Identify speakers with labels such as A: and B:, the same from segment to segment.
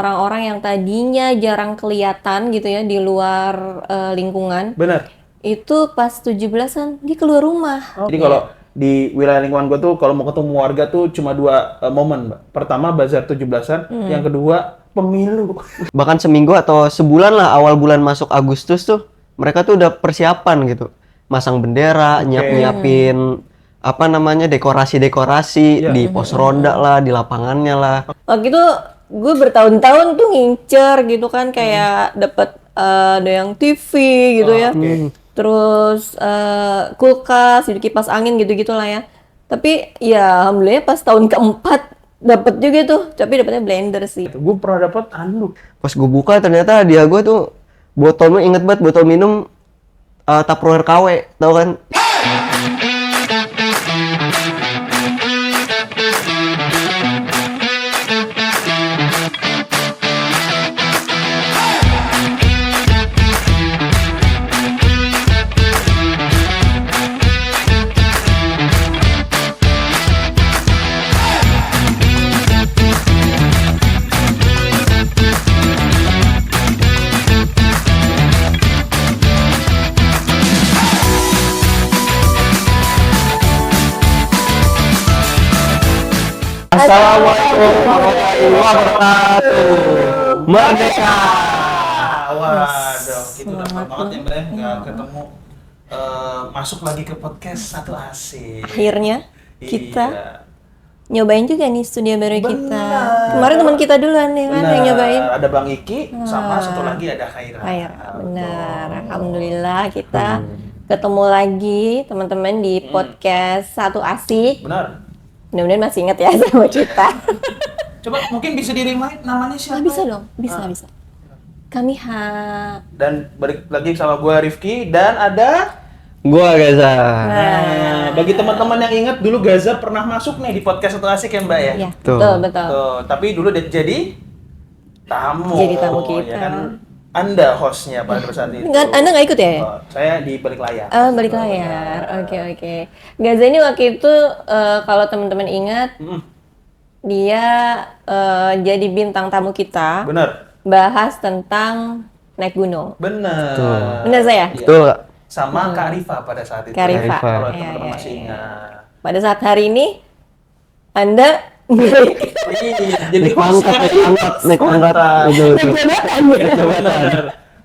A: orang-orang yang tadinya jarang kelihatan gitu ya di luar lingkungan.
B: Benar.
A: Itu pas 17-an dia keluar rumah.
B: Jadi kalau di wilayah lingkungan gue tuh kalau mau ketemu warga tuh cuma 2 momen, Mbak. Pertama bazar 17-an, yang kedua pemilu.
C: Bahkan seminggu atau sebulan lah awal bulan masuk Agustus tuh mereka tuh udah persiapan gitu. Masang bendera, nyiapin apa namanya dekorasi-dekorasi di pos ronda lah, di lapangannya lah.
A: Waktu itu gue bertahun-tahun tuh ngincer gitu kan kayak dapat ada yang TV gitu ya. Terus kulkas, jadi kipas angin gitu-gitu lah ya. Tapi ya alhamdulillah pas tahun keempat dapat juga tuh, tapi dapatnya blender sih.
B: Gue pernah dapat anduk.
C: Pas gue buka ternyata hadiah gue tuh botolnya, inget banget botol minum Tupperware KW, tau kan? Assalamualaikum warahmatullahi wabarakatuh. Merdeka.
B: Waduh, itu udah lama banget ya Mbak ya, nggak ketemu. Masuk lagi ke podcast Satu AC.
A: Akhirnya kita
B: Iya.
A: nyobain juga nih studio baru kita.
B: Benar.
A: Kemarin teman kita duluan nih kan yang nyobain.
B: Ada Bang Iki, sama satu lagi ada Khaira.
A: Benar. Alhamdulillah kita ketemu lagi teman-teman di podcast Satu Asik.
B: Benar.
A: Mudah-mudahan masih ingat ya sama kita.
B: Coba mungkin bisa di-remind namanya siapa?
A: Bisa dong, bisa. Kami
B: Dan balik lagi sama gue Rifki dan ada
C: Gua Gaza.
B: Nah, bagi teman-teman yang ingat dulu Gaza pernah masuk nih di podcast Satu Asik ya Mbak ya?
A: ya,
C: Tuh.
A: betul.
B: Tuh, tapi dulu dia jadi tamu.
A: Jadi tamu kita.
B: Ya kan? Anda hostnya pada saat itu.
A: Anda nggak ikut ya?
B: Oh, saya di balik layar.
A: Balik layar. Oke. Gaza ini waktu itu kalau teman-teman ingat dia jadi bintang tamu kita.
B: Benar.
A: Bahas tentang naik gunung.
B: Benar.
A: Benar saya?
B: Iya.
C: Betul nggak?
B: Sama Kak Rifa pada saat itu.
A: Kak Rifa.
B: Kalau
A: Iya,
B: teman-teman
A: iya,
B: masih
A: iya.
B: ingat.
A: Pada saat hari ini Anda
B: Iya, jadi host.
C: naik angkat. Betul.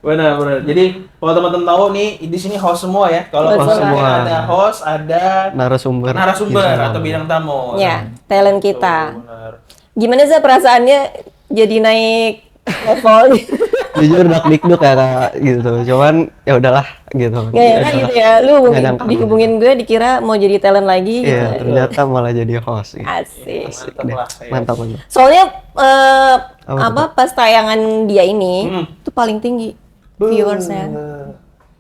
B: Benar. Jadi kalau teman-teman tahu nih di sini host semua ya. Kalau
A: Host
B: host
C: semua.
B: ada host, ada
C: Narasumber
B: atau bintang tamu.
A: ya talent kita.
B: Benar.
A: Gimana sih perasaannya jadi naik level?
C: Jujur dak-dikduk ya Kak, gitu. Cuman ya udahlah gitu.
A: Nggak ya kan gitu ya, lu
C: Nggak nyangka.
A: dihubungin gue dikira mau jadi talent lagi gitu.
C: Iya, ternyata malah jadi host gitu.
A: Asik.
B: Mantap
C: Deh,
B: lah. ya.
C: Mantap.
A: Soalnya
C: Apa
A: pas tayangan dia ini itu paling tinggi viewersnya.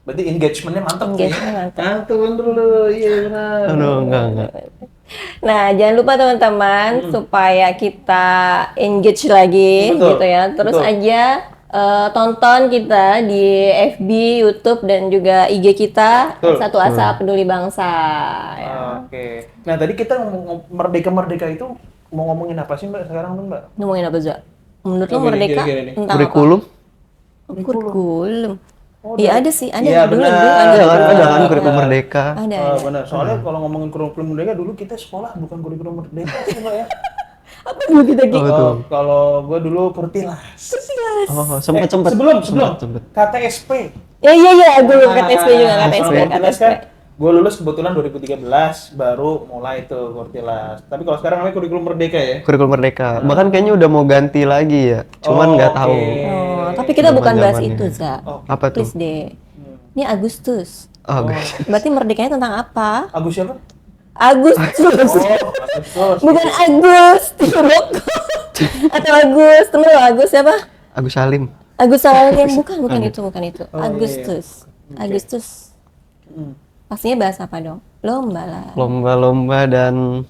B: Berarti engagementnya mantap.
A: Engagement mantap.
B: Mantap dulu, iya benar.
C: Aduh, enggak.
A: Nah, jangan lupa teman-teman supaya kita engage lagi
B: Betul,
A: gitu ya. Terus
B: betul.
A: aja tonton kita di FB, YouTube dan juga IG kita
B: Betul.
A: Satu Asa Peduli Bangsa. Ya.
B: Oke. Nah, tadi kita ngomong merdeka itu mau ngomongin apa sih Mbak sekarang tuh Mbak?
A: Ngomongin apa, Za? Menurut lo
B: Gini,
A: merdeka
B: gini, gini.
A: tentang
C: Kurikulum?
A: apa? Kurikulum.
B: Oh,
A: Iya ada sih, ada
B: Iya,
A: dulu
B: benar.
A: ada.
C: Ada kan kurikulum merdeka.
A: Ada.
B: Benar. Soalnya kalau ngomongin kurikulum merdeka dulu kita sekolah bukan kurikulum merdeka sih Mbak ya.
A: Apa dulu kita gitu?
B: Kalau gue dulu Kurtilas.
C: Oh, sempet.
B: Sebelum
C: Sempet.
B: KTSP.
A: Ya, gue KTSP juga, KTSP.
B: Kurtilas kan. Gue lulus kebetulan 2013 baru mulai tuh Kurtilas. Tapi kalau sekarang namanya kurikulum merdeka ya.
C: Kurikulum merdeka. Bahkan kayaknya udah mau ganti lagi ya. Cuman nggak tahu.
A: Oh, tapi kita bukan bahas
C: Zaman-zamannya.
A: itu, Za.
C: Apa tuh?
A: Please deh. Ini Agustus.
C: Oh, guys.
A: Berarti merdekanya tentang apa?
B: Agus siapa?
A: Agustus.
B: Agustus.
A: Bukan Agus Tiroko. Atau Agus, temen lo Agus siapa?
C: Agus Salim.
A: Agus Salim. Bukan itu. Agustus. Agustus. Pastinya bahas apa dong? Lomba lah.
C: Lomba-lomba dan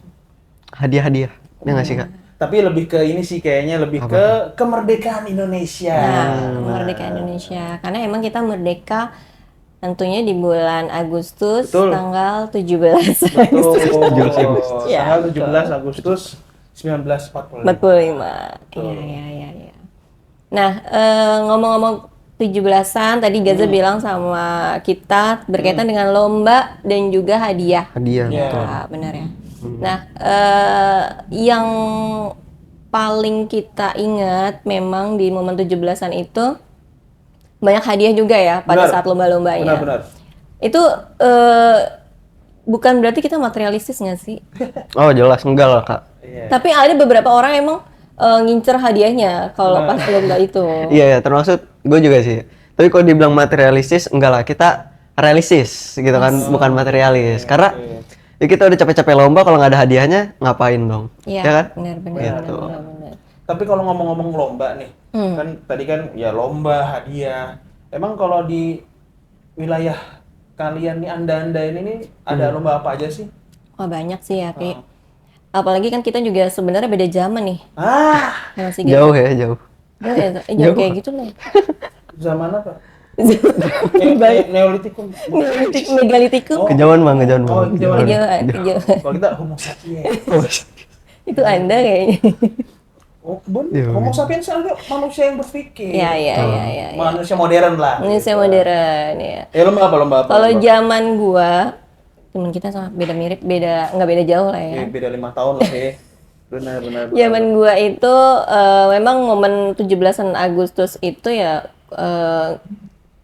C: hadiah-hadiah. Ya nggak sih Kak?
B: Tapi lebih ke ini sih kayaknya lebih ke kemerdekaan Indonesia.
A: Nah, kemerdekaan Indonesia. Karena emang kita merdeka tentunya di bulan Agustus
B: Betul.
A: tanggal 17.
B: Betul.
A: Ya,
B: Tanggal 17 Agustus 1945.
A: 45. Iya. Nah, ngomong-ngomong 17-an, tadi Gaza bilang sama kita berkaitan dengan lomba dan juga hadiah.
C: Hadiah.
B: Iya.
C: Betul.
A: Ya, benar ya. Nah, yang paling kita ingat memang di momen 17-an itu banyak hadiah juga ya pada
B: Benar.
A: saat lomba-lombanya.
B: Benar-benar.
A: Itu bukan berarti kita materialistis nggak sih?
C: Oh jelas enggak lah kak.
B: Iya.
A: Tapi ada beberapa orang emang ngincer hadiahnya kalau pas lomba itu.
C: Iya, termasuk gue juga sih. Tapi kalau dibilang materialistis, enggak lah. Kita realistis gitu kan, bukan materialis. Karena ya kita udah capek-capek lomba, kalau nggak ada hadiahnya, ngapain dong?
A: Iya,
C: Ya kan?
A: benar-benar.
C: Gitu.
B: Tapi kalau ngomong-ngomong lomba nih, kan tadi kan ya lomba, hadiah. Emang kalau di wilayah kalian nih, anda ini nih, ada lomba apa aja sih?
A: Wah banyak sih ya, Pi. Apalagi kan kita juga sebenarnya beda zaman nih.
B: Ah,
A: Masih
C: Jauh ya, jauh.
A: Jauh ya? Jauh kayak gitu lah.
B: zaman apa?
A: Baik.
B: Neolitikum.
A: Megalitikum.
C: Kejauhan bang, kejauhan bang.
B: Oh, kejauhan.
A: Kejauhan.
B: Kalau kita Homo sapiens.
A: Itu Anda kayaknya.
B: Oh, Homo sapiens adalah manusia yang berpikir.
A: Iya.
B: Manusia modern lah.
A: Manusia modern ya.
B: Lomba apa?
A: Kalau zaman gua, temen kita sama nggak beda jauh lah ya.
B: Beda 5 tahun lah ya. Benar.
A: Zaman gua itu memang momen 17-an Agustus itu ya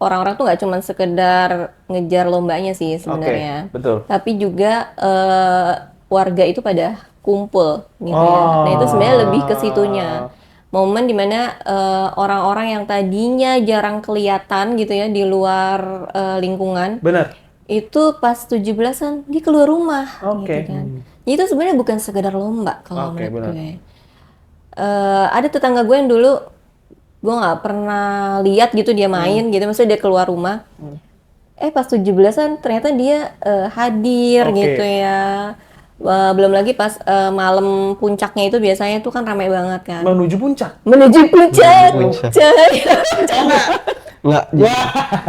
A: orang-orang tuh nggak cuma sekedar ngejar lombanya sih sebenarnya.
B: Oke, betul.
A: Tapi juga warga itu pada kumpul gitu ya. Nah itu sebenarnya lebih ke situnya. Momen dimana orang-orang yang tadinya jarang kelihatan gitu ya di luar lingkungan.
B: Benar.
A: Itu pas 17-an dia keluar rumah
B: Oke.
A: gitu kan. Jadi itu sebenarnya bukan sekedar lomba kalau
B: Oke,
A: menurut
B: benar.
A: gue. Ada tetangga gue yang dulu gue nggak pernah lihat gitu dia main gitu, maksudnya dia keluar rumah. Pas 17-an ternyata dia hadir
B: Oke.
A: gitu ya. Belum lagi pas malam puncaknya itu biasanya itu kan ramai banget kan.
B: Menuju puncak.
A: Menuju puncak.
C: Puncak.
A: Cahaya.
C: Nggak,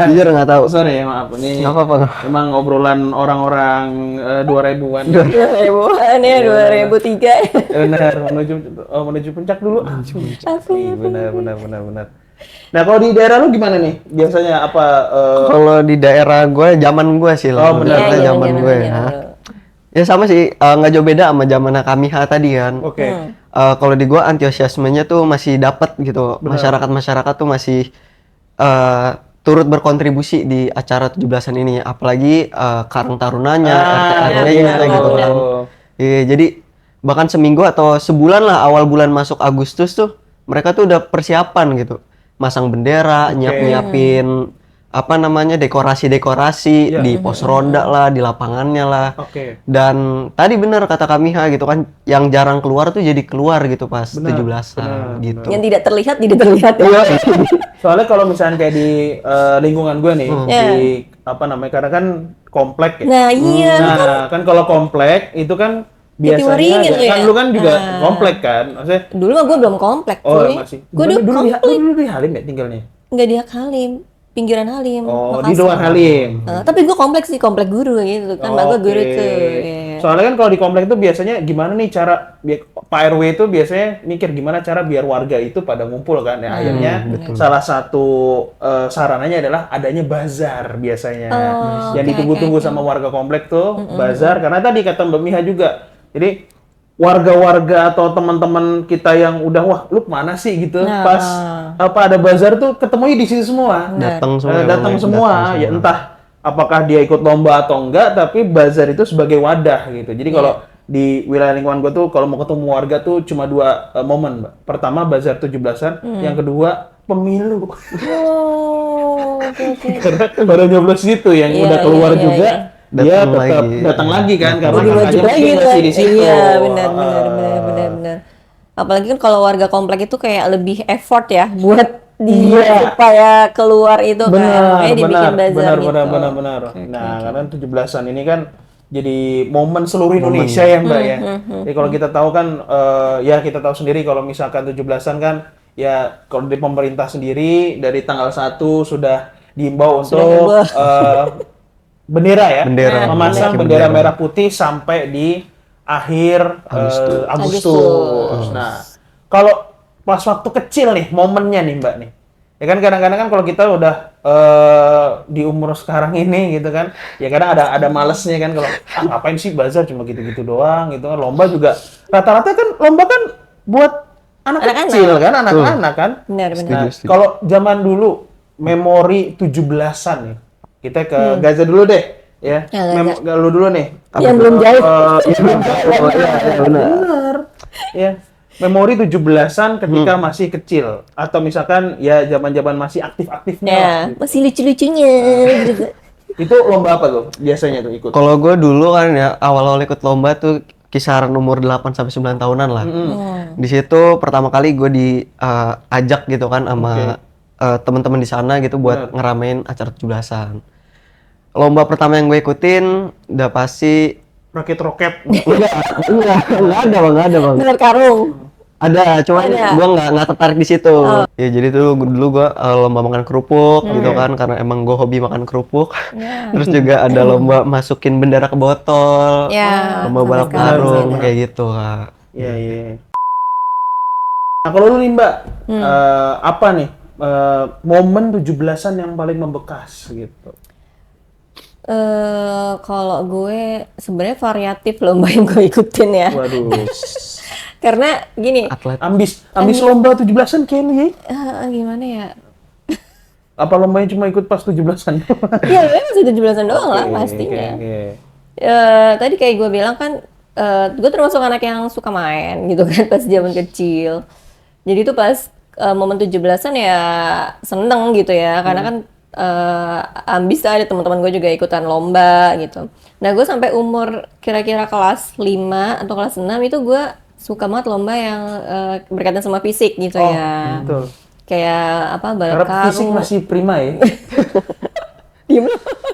C: jujur nggak tahu.
B: Sorry ya, maaf. Ini
C: Nggak apa-apa.
B: emang obrolan orang-orang 2000-an.
A: 2000-an ya, 2003.
B: Benar, menuju puncak dulu.
A: Apa ya?
B: Benar. Nah, kalau di daerah lu gimana nih? Biasanya apa?
C: Kalau di daerah gue, zaman gue sih lah.
B: Oh, benar.
C: Kita
A: Iya,
C: zaman gue ya. Ya sama sih, nggak jauh beda sama zaman Kamiha tadi kan.
B: Oke.
C: Kalau di gua antusiasmenya tuh masih dapat gitu. Masyarakat tuh masih turut berkontribusi di acara 17-an ini. Apalagi Karang Tarunanya, RT-RT-nya gitu kan. Iya, jadi bahkan seminggu atau sebulan lah awal bulan masuk Agustus tuh mereka tuh udah persiapan gitu. Masang bendera, nyiapin dekorasi-dekorasi di pos ronda lah, di lapangannya lah.
B: Oke.
C: Dan tadi benar kata Kamiha gitu kan, yang jarang keluar tuh jadi keluar gitu pas 17-an gitu.
A: Yang tidak terlihat tidak terlihat ya.
B: Soalnya kalau misalnya kayak di lingkungan gue nih, di karena kan komplek ya.
A: Nah, iya.
B: Nah, kan kalau komplek itu kan
A: Jatiwaringin
B: biasanya
A: lu
B: kan
A: ya?
B: lu kan juga komplek kan. Maksudnya
A: Dulu mah gue belum komplek cuy.
B: masih.
A: Gue dulu komplek.
B: Dulu di Halim ya tinggalnya.
A: Nggak di Halim, pinggiran Halim.
B: Oh,
A: Makassar.
B: di luar Halim.
A: Tapi gue komplek sih, komplek guru gitu kan. Mbak gue guru tuh. Iya.
B: Soalnya kan kalau di komplek itu biasanya gimana nih cara Pak RW itu biasanya mikir gimana cara biar warga itu pada ngumpul kan. Ya, akhirnya salah satu sarananya adalah adanya bazar biasanya. Yang ditunggu-tunggu sama warga komplek tuh bazar, karena tadi kata Mbak Miha juga. Jadi warga-warga atau teman-teman kita yang udah wah lu kemana sih gitu pas ada bazar tuh ketemunya di situ semua. Datang semua. Ya entah apakah dia ikut lomba atau enggak, tapi bazar itu sebagai wadah gitu. Jadi kalau di wilayah lingkungan gue tuh kalau mau ketemu warga tuh cuma 2 momen, Mbak. Pertama bazar 17-an, yang kedua pemilu. Karena pada nyoblos itu yang udah keluar juga. Dia tetap datang lagi kan karena
A: wajib lagi
B: masih di situ.
A: Iya, benar. Apalagi kan kalau warga komplek itu kayak lebih effort ya buat dia supaya keluar itu kan. Kayak dibikin bazar gitu.
B: Benar. Nah, karena 17-an ini kan jadi momen seluruh Indonesia ya, Mbak ya. Jadi kalau kita tahu kan ya kita tahu sendiri kalau misalkan 17-an kan ya kalau di pemerintah sendiri dari tanggal 1 sudah diimbau untuk bendera ya, memasang bendera merah putih sampai di akhir Agustus. Nah, kalau pas waktu kecil nih, momennya nih Mbak nih. Ya kan kadang-kadang kan kalau kita udah di umur sekarang ini gitu kan, ya kadang ada malesnya kan kalau ngapain sih bazar cuma gitu-gitu doang gitu kan. Lomba juga rata-rata kan lomba kan buat anak
A: Anak-anak.
B: kecil kan, anak-anak kan.
A: Benar.
B: Nah, kalau zaman dulu memori 17-an nih. Kita ke Gaza dulu deh ya.
A: Ya, Gaza.
B: Lu dulu nih.
A: Yang belum jauh.
B: Benar. Ya. Memori 17-an ketika masih kecil atau misalkan ya zaman-zaman masih aktif-aktifnya lah,
A: Ya,
B: gitu.
A: masih lucu-lucunya gitu.
B: Itu lomba apa tuh biasanya tuh ikut?
C: Kalau gue dulu kan ya awal-awal ikut lomba tuh kisaran umur 8 sampai 9 tahunan lah. Di situ pertama kali gue diajak gitu kan sama teman-teman di sana gitu buat ngeramein acara 17-an. Lomba pertama yang gue ikutin udah pasti
B: Roket-roket.
C: enggak ada bang.
A: Bener karung.
C: Ada, cuman
A: Ada.
C: gue nggak tertarik di situ. Ya jadi dulu gue lomba makan kerupuk gitu kan, karena emang gue hobi makan kerupuk.
A: Ya.
C: Terus juga ada lomba masukin bendera ke botol,
A: Ya,
C: lomba
A: sampai
C: balap
A: sekarang
C: karung
A: sih ada.
C: kayak gitu Kak.
B: Iya, iya. Nah, kalau lu nih Mbak, apa nih momen 17-an yang paling membekas gitu?
A: Kalau gue sebenarnya variatif lomba yang gue ikutin ya.
B: Waduh.
A: Karena gini,
C: Atlet.
B: Ambis lomba 17-an kayak lu ya?
A: gimana ya?
B: Apa lombanya cuma ikut pas 17-an?
A: Iya, masih 17-an doang lah pastinya. Tadi kayak gue bilang kan, gue termasuk anak yang suka main gitu kan pas zaman kecil. Jadi tuh pas momen 17-an ya seneng gitu ya, karena kan ambis ada teman-teman gue juga ikutan lomba gitu. Nah gue sampai umur kira-kira kelas 5 atau kelas 6 itu gue suka banget lomba yang berkaitan sama fisik gitu ya.
B: Betul.
A: Kayak apa, balap
B: Karena fisik
A: karung.
B: masih prima ya?
A: Diem.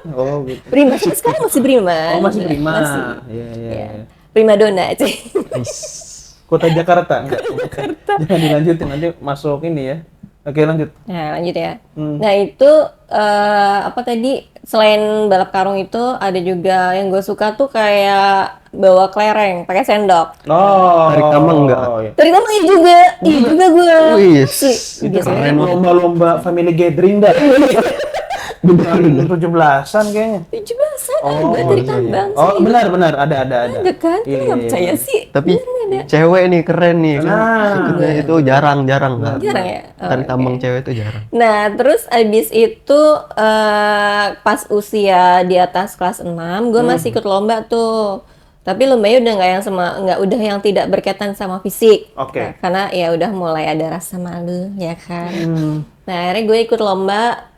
B: Oh gitu.
A: Prima, sampai sekarang masih prima.
B: Oh masih prima.
A: Masih.
B: Iya, iya.
A: Ya. Prima donna cuy.
B: Kota Jakarta? Enggak. Jangan dilanjutin, nanti masuk ini ya. Oke lanjut.
A: Nah lanjut ya. Nah itu apa tadi, selain balap karung itu ada juga yang gue suka tuh kayak bawa kelereng pakai sendok.
B: Oh.
C: Tarik tambang enggak?
B: Iya.
A: Dari kamu iya juga gue.
C: Wih,
B: Itu
A: Biasanya
B: keren lomba-lomba family gathering dah. Bukan 17-an kayaknya.
A: 17-an
B: Oh,
A: gue dari tambang
B: Oh,
A: sih.
B: benar ada.
A: Ada kan?
B: Iya,
A: Lu nggak
B: iya,
A: percaya
B: iya.
A: sih?
C: Tapi
A: Beneran ada.
C: cewek nih keren nih kan.
B: Nah.
C: Ikutnya itu jarang Kak.
A: Jarang ya? Oh,
C: Tarik
A: oke.
C: tambang cewek itu jarang.
A: Nah, terus abis itu pas usia di atas kelas 6, gue masih ikut lomba tuh. Tapi lombanya udah udah yang tidak berkaitan sama fisik.
B: Oke.
A: Nah, karena ya udah mulai ada rasa malu, ya kan. Nah, akhirnya gue ikut lomba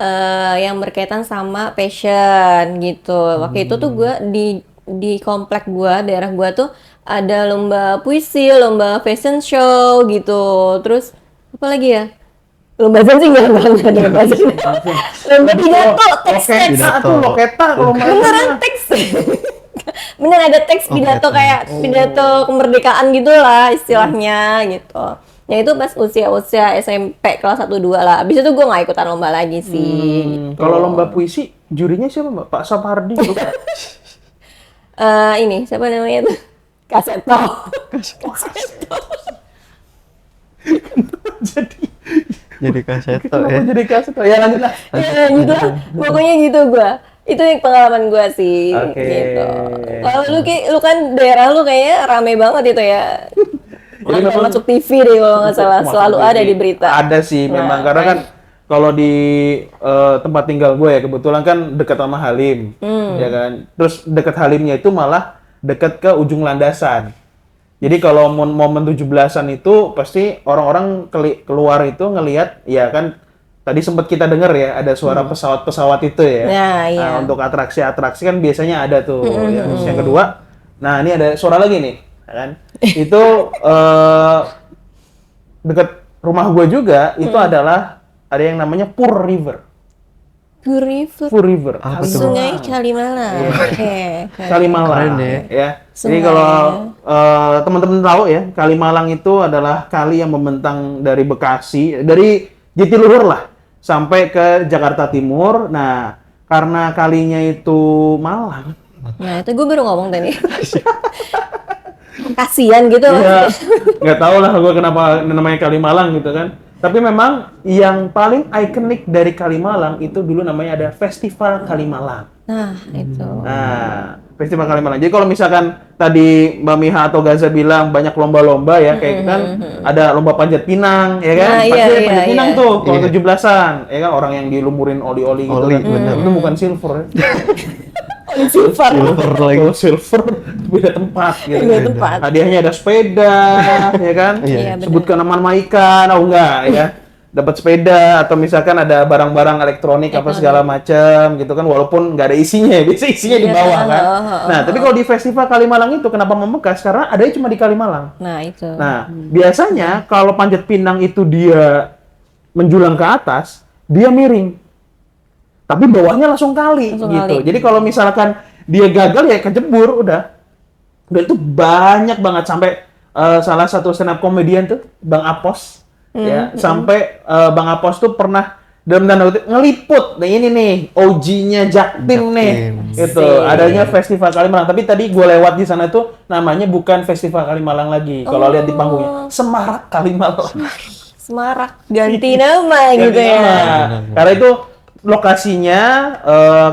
A: yang berkaitan sama fashion gitu. Waktu itu tuh gue di komplek gue, daerah gue tuh ada lomba puisi, lomba fashion show gitu. Terus apa lagi ya? Lomba fashion sih nggak ada lomba fashion. Lomba pidato, teks.
B: Loketa tuh, loketa kalau main.
A: Beneran teks. Bener ada teks pidato kayak pidato kemerdekaan gitulah istilahnya gitu. Ya itu pas usia SMP kelas 1 2 lah. Abis itu gue nggak ikutan lomba lagi sih. Gitu.
B: Kalau lomba puisi, jurinya siapa Mbak? Pak Sapardi gitu.
A: Ini siapa namanya tuh? Kaseto.
C: Jadi kaseto
B: Kenapa
C: ya.
B: jadi kaset? Ya lanjut lah.
A: Ya gitu lah. Pokoknya gitu gue. Itu yang pengalaman gue sih.
B: Oke.
A: Gitu. Kalau lu kan daerah lu kayaknya rame banget itu ya.
B: Jadi
A: Sampai
B: memang-
A: masuk TV deh kalau nggak salah.
B: Masuk
A: Selalu
B: TV.
A: ada di berita.
B: Ada sih memang
A: Nah,
B: karena kan kalau di tempat tinggal gue ya kebetulan kan dekat sama Halim, ya kan. Terus dekat Halimnya itu malah dekat ke ujung landasan. Jadi kalau momen 17-an itu pasti orang-orang keluar itu ngelihat ya kan tadi sempat kita dengar ya ada suara pesawat-pesawat itu ya.
A: Nah, iya.
B: Nah, untuk atraksi-atraksi kan biasanya ada tuh. Ya. Terus yang kedua, nah ini ada suara lagi nih, ya kan? Itu dekat rumah gue juga itu adalah ada yang namanya Pur River.
A: Pur River.
B: Pur River.
C: Apa tuh?
A: Sungai Kalimalang. Oke.
B: Kalimalang.
C: Keren
B: Ya. Jadi
A: Sungai.
B: kalau teman-teman tahu ya, Kalimalang itu adalah kali yang membentang dari Bekasi, dari Jatiluhur lah sampai ke Jakarta Timur. Nah, karena kalinya itu Malang.
A: Nah, itu gue baru ngomong tadi. kasihan gitu
B: Iya,
A: Mas.
B: nggak tahu lah gue kenapa namanya Kalimalang gitu kan. Tapi memang yang paling ikonik dari Kalimalang itu dulu namanya ada Festival Kalimalang.
A: Nah, itu.
B: Nah, Festival Kalimalang. Jadi kalau misalkan tadi Mbak Miha atau Gaza bilang banyak lomba-lomba ya, kayak kan ada lomba panjat pinang, ya kan?
A: Nah,
B: Pasti
A: iya,
B: ada
A: iya,
B: panjat pinang
A: iya.
B: tuh kalau
C: Iya.
B: 17-an, ya kan? Orang yang dilumurin oli-oli gitu
C: Oli,
B: kan.
C: bener.
B: Itu bukan silver ya.
A: Silver.
C: Silver lagi.
B: Kalau silver beda tempat gitu.
A: Beda tempat.
B: Hadiahnya ada sepeda, ya kan?
A: Iya, benar.
B: Sebutkan nama ikan, oh enggak ya. Dapat sepeda atau misalkan ada barang-barang elektronik apa segala macam gitu kan, walaupun nggak ada isinya, biasa isinya di
A: Iya,
B: bawah kan.
A: oh.
B: Nah, tapi kalau di Festival Kalimalang itu kenapa membekas? Karena adanya cuma di Kalimalang.
A: Nah, itu.
B: Nah, biasanya kalau panjat pinang itu dia menjulang ke atas, dia miring. Tapi bawahnya langsung kali
A: Langsung
B: gitu.
A: kali.
B: Jadi kalau misalkan dia gagal ya kejebur udah. Dan itu banyak banget sampai salah satu stand up comedian tuh Bang Apos ya, sampai Bang Apos tuh pernah dalam tanda kutip ngeliput. Nah ini nih OG-nya Jaktim nih. Itu adanya Festival Kalimalang. Tapi tadi gue lewat di sana tuh namanya bukan Festival Kalimalang lagi. Kalau lihat di panggungnya Semarak Kalimalang.
A: Semarak ganti nama gitu
B: Ganti
A: ya.
B: nama. Karena itu lokasinya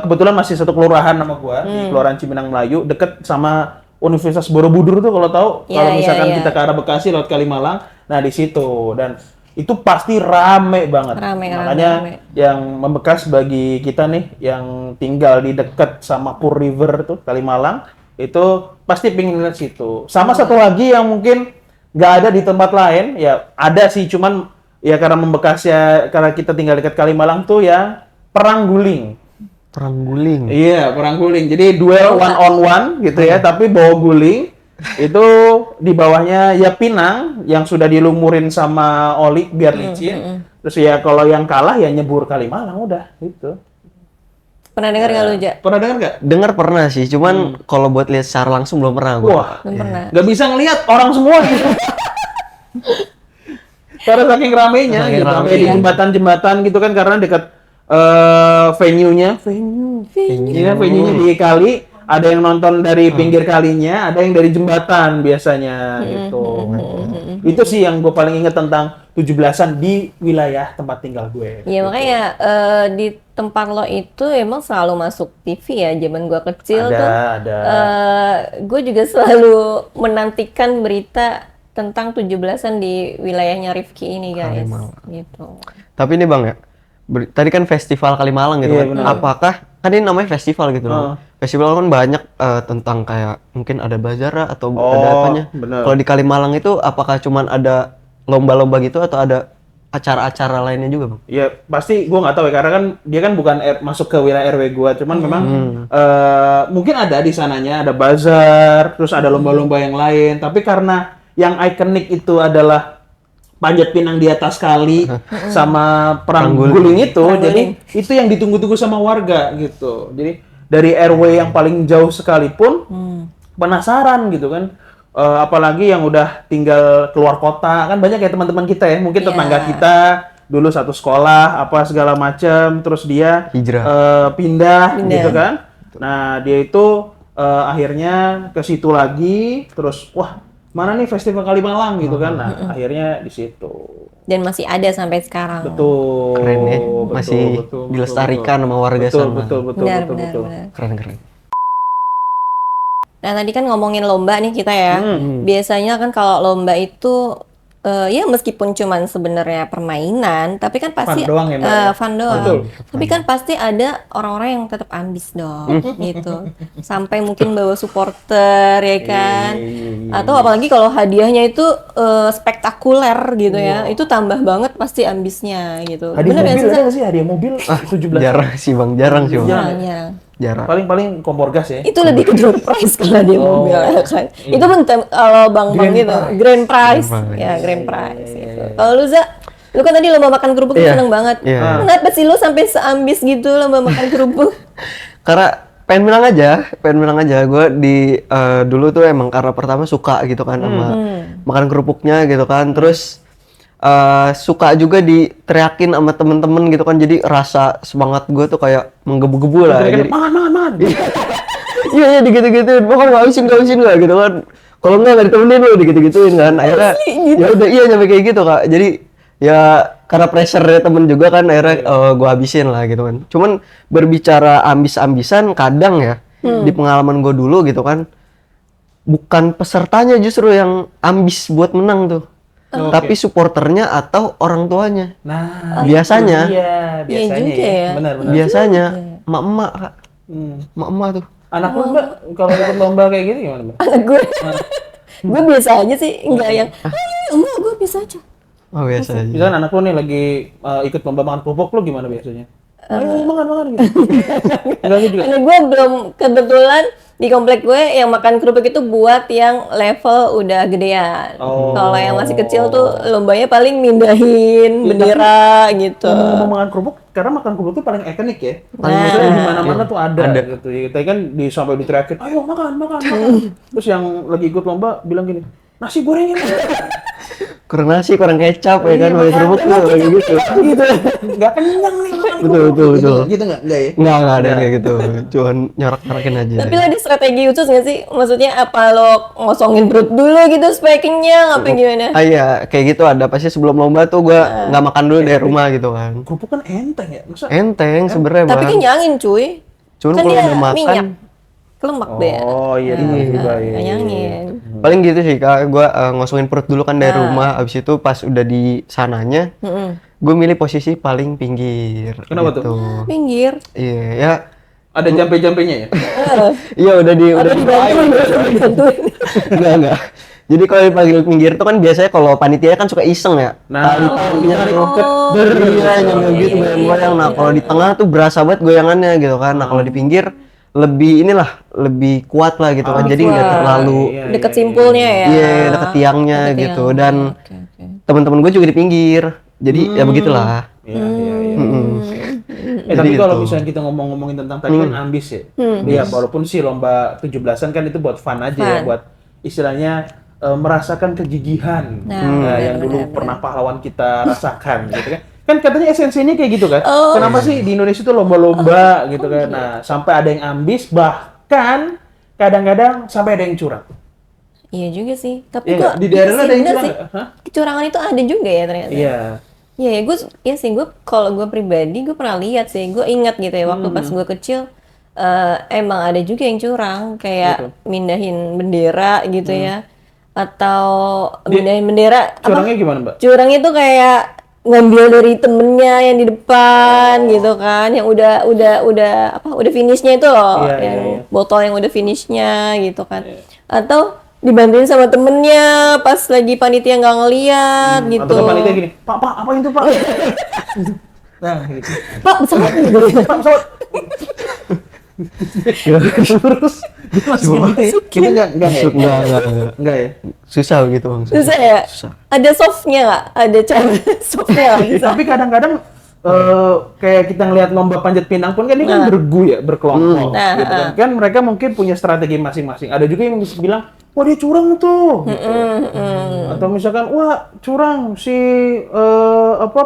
B: kebetulan masih satu kelurahan sama gua di Kelurahan Cipinang Melayu, deket sama Universitas Borobudur tuh kalau tahu.
A: Iya,
B: Kalau
A: iya,
B: misalkan
A: iya.
B: kita ke arah Bekasi lewat Kalimalang, nah di situ dan itu pasti rame banget.
A: Rame,
B: Makanya
A: rame.
B: yang membekas bagi kita nih yang tinggal di dekat sama Pur River tuh Kalimalang itu pasti pengen lihat situ. Sama satu lagi yang mungkin nggak ada di tempat lain, ya ada sih cuman ya karena membekas ya karena kita tinggal dekat Kalimalang tuh ya perang guling.
C: Perang guling.
B: Iya, perang guling. Jadi duel one on one gitu ya, tapi bawa guling. Itu di bawahnya ya pinang yang sudah dilumurin sama oli biar licin. Terus ya kalau yang kalah ya nyebur Kalimalang udah gitu.
A: Pernah dengar nggak lu, Ja?
B: Pernah dengar nggak?
C: Dengar pernah sih, cuman kalau buat lihat secara langsung belum pernah gua.
B: Wah,
A: Belum pernah.
B: nggak bisa ngelihat orang semua gitu. Karena saking ramenya
C: Saking
B: gitu, sampai
C: ramenya.
B: di jembatan-jembatan gitu kan karena dekat venue-nya, iya venue-nya di kali, ada yang nonton dari pinggir kalinya, ada yang dari jembatan biasanya gitu. Itu sih yang gue paling inget tentang 17-an di wilayah tempat tinggal gue.
A: Iya makanya di tempat lo itu emang selalu masuk TV ya zaman gua kecil tuh.
B: Ada.
A: Gue juga selalu menantikan berita tentang 17-an di wilayahnya Rifki ini guys. Gitu.
C: Tapi ini Bang ya, tadi kan festival Kalimalang gitu
B: Iya,
C: kan.
B: benar.
C: Apakah kan ini namanya festival gitu loh. Festival kan banyak tentang kayak mungkin ada bazar atau ada
B: Oh,
C: apanya.
B: benar.
C: Kalau di Kalimalang itu apakah cuman ada lomba-lomba gitu atau ada acara-acara lainnya juga Bang?
B: Ya pasti gue nggak tahu ya karena kan dia kan bukan masuk ke wilayah RW gue, cuman memang mungkin ada di sananya ada bazar, terus ada lomba-lomba yang lain. Tapi karena yang ikonik itu adalah panjat pinang di atas kali sama perang guling itu, jadi itu yang ditunggu-tunggu sama warga gitu. Jadi dari RW yang paling jauh sekalipun penasaran gitu kan. Apalagi yang udah tinggal keluar kota kan banyak ya teman-teman kita ya, mungkin tetangga kita dulu satu sekolah apa segala macam, terus dia
C: Hijrah.
B: pindah gitu kan. Nah dia itu akhirnya ke situ lagi, terus wah mana nih festival Kalimalang gitu kan. Nah akhirnya di situ.
A: Dan masih ada sampai sekarang.
B: Betul.
C: Keren ya,
B: betul,
C: masih
B: betul,
C: dilestarikan
B: betul.
C: sama warga
B: Betul,
C: sana.
B: betul, betul,
A: Benar,
B: betul,
A: benar,
B: betul.
A: benar.
C: Keren.
A: Nah tadi kan ngomongin lomba nih kita ya. Biasanya kan kalau lomba itu ya meskipun cuman sebenarnya permainan, tapi kan pasti
B: Fun doang ya, Mbak, ya?
A: fun doang.
B: Betul.
A: Tapi kan pasti ada orang-orang yang tetap ambis dong, gitu. Sampai mungkin bawa supporter ya kan. Atau apalagi kalau hadiahnya itu spektakuler gitu ya. Itu tambah banget pasti ambisnya gitu.
B: Hadiah
A: Bener ya,
B: mobil
A: Sasa?
B: ada nggak sih hadiah mobil 17?
C: Jarang sih Bang, jarang sih Bang.
A: Jarang.
B: Paling kompor gas ya.
A: Itu lebih ke door prize kalau di mobil ya kan. Itu pun kalau bang-bang
B: Grand
A: gitu,
B: prize.
A: grand prize.
C: Grand prize.
A: Ya, grand prize gitu. Kalau lu Za, lu kan tadi lomba makan kerupuk
C: Iya.
A: seneng banget.
C: Iya.
A: Kenapa sih lu sampai seambis gitu lomba makan kerupuk?
C: Karena pengen bilang aja. Gue di dulu tuh emang karena pertama suka gitu kan sama makan kerupuknya gitu kan. Terus suka juga diteriakin sama temen-temen gitu kan. Jadi rasa semangat gue tuh kayak menggebu-gebu lah.
B: Jadi
C: Jadi
B: makan.
C: iya digitu-gituin. Makan nggak habisin nggak gitu kan. Kalau enggak ditemenin lu gitu-gituin kan. Akhirnya ya udah iya nyampe kayak gitu Kak. Jadi ya karena pressure dari temen juga kan akhirnya gua habisin lah gitu kan. Cuman berbicara ambis-ambisan kadang ya di pengalaman gua dulu gitu kan, bukan pesertanya justru yang ambis buat menang tuh. Tapi supporternya atau orang tuanya.
B: Nah,
C: Biasanya.
B: Iya, biasanya
A: juga ya.
B: Benar-benar.
C: Biasanya emak-emak Kak. Emak-emak tuh.
B: Anak lu Mbak, kalau ikut lomba kayak gitu gimana Mbak?
A: Anak gue biasa aja sih, enggak yang enggak, gue biasa aja.
C: Oh biasa aja.
B: Misalkan anak lu nih lagi ikut lomba makan kerupuk, lu gimana biasanya? Ayo makan gitu. Enggak gitu juga.
A: Karena gue belum kebetulan di komplek gue yang makan kerupuk itu buat yang level udah gedean.
B: Oh.
A: Kalau yang masih kecil tuh lombanya paling mindahin bendera gitu.
B: Ngomong makan kerupuk, karena makan kerupuk tuh paling ikonik ya. Misalnya di mana-mana tuh ada gitu. Kita kan sampai diteriakin, ayo makan. Terus yang lagi ikut lomba bilang gini, nasi gorengnya.
C: Kurang nasi, kurang kecap ya kan, pakai kerupuk tuh kayak gitu.
B: Gitu. Nggak kenyang nih makan
C: Betul.
B: Gitu nggak? Nggak ya?
C: Nggak ada kayak gitu. Cuman nyorak-nyorakin aja.
A: Tapi lo ada strategi khusus nggak sih? Maksudnya apa lo ngosongin perut dulu gitu supaya kenyang apa gimana?
C: Ah iya, kayak gitu ada. Pasti sebelum lomba tuh gua nggak makan dulu dari rumah gitu kan.
B: Kerupuk kan enteng ya. Masa?
C: Enteng sebenarnya
A: Tapi
C: Bang.
A: kenyangin cuy.
C: Cuman
A: Kan
C: kalau
A: dia
C: udah makan
A: minyak. Kelemak deh.
B: Oh iya benar juga ya.
A: Kenyangin.
C: paling gitu sih Kak, gua ngosongin perut dulu kan dari rumah. Abis itu pas udah di sananya, gue milih posisi paling pinggir.
B: Kenapa
C: gitu.
B: tuh?
A: Pinggir.
C: Iya, ya.
B: Ada jampe-jampenya ya?
C: Iya udah
A: Dibantuin.
C: enggak. Jadi kalau dipanggil pinggir tuh kan biasanya kalau panitia kan suka iseng ya.
B: Nah,
C: Tali iya yang gitu goyang-goyang. Nah, kalau di tengah tuh berasa banget goyangannya gitu kan. Nah, kalau di pinggir lebih kuat lah gitu kan. Jadi nggak terlalu
A: Deket simpulnya ya.
C: iya deket tiangnya
A: Deket
C: gitu.
A: tiang.
C: Dan
A: Oke.
C: teman-teman gue juga di pinggir. Jadi ya begitulah.
B: Iya.
C: Jadi
B: Tapi kalau
C: gitu.
B: misalnya kita ngomongin tentang tadi kan ambis ya. Iya, walaupun sih lomba 17-an kan itu buat fun aja ya, buat istilahnya merasakan kegigihan yang dulu pernah pahlawan kita rasakan gitu kan. Kan katanya esensinya kayak gitu kan. Kenapa sih di Indonesia tuh lomba-lomba gitu kan. Nah, sampai ada yang ambis, bahkan kadang-kadang sampai ada yang curang.
A: Iya juga sih. Tapi
B: Iya
A: kok
B: nggak? Di daerah
A: iya
B: ada yang
A: bener
B: curang
A: sih.
B: nggak? Hah?
A: Kecurangan itu ada juga ya ternyata.
B: Iya.
A: Iya, gue kalau gue pribadi gue pernah lihat sih, gue ingat gitu ya waktu pas gue kecil emang ada juga yang curang kayak mindahin bendera gitu ya, atau mindahin bendera.
B: Curangnya gimana, Mbak?
A: Curangnya tuh kayak ngambil dari temennya yang di depan gitu kan, yang udah finishnya itu loh, yang botol yang udah finishnya gitu kan, atau dibantuin sama temennya pas lagi panitia nggak ngeliat gitu.
B: Atau panitia gini, Pak, apa itu Pak? Nah, gitu.
A: Pak, pesawat gitu.
B: Pak, pesawat. Terus kita enggak ya.
C: Susah gitu Bang.
A: Susah ya? Ada softnya nggak? Ada cara softnya nggak?
B: Tapi kadang-kadang kayak kita ngelihat lomba panjat pinang pun kan ini kan bergu ya, berkelompok gitu kan. Kan mereka mungkin punya strategi masing-masing. Ada juga yang bilang, wah dia curang tuh. Gitu. Atau misalkan, wah curang si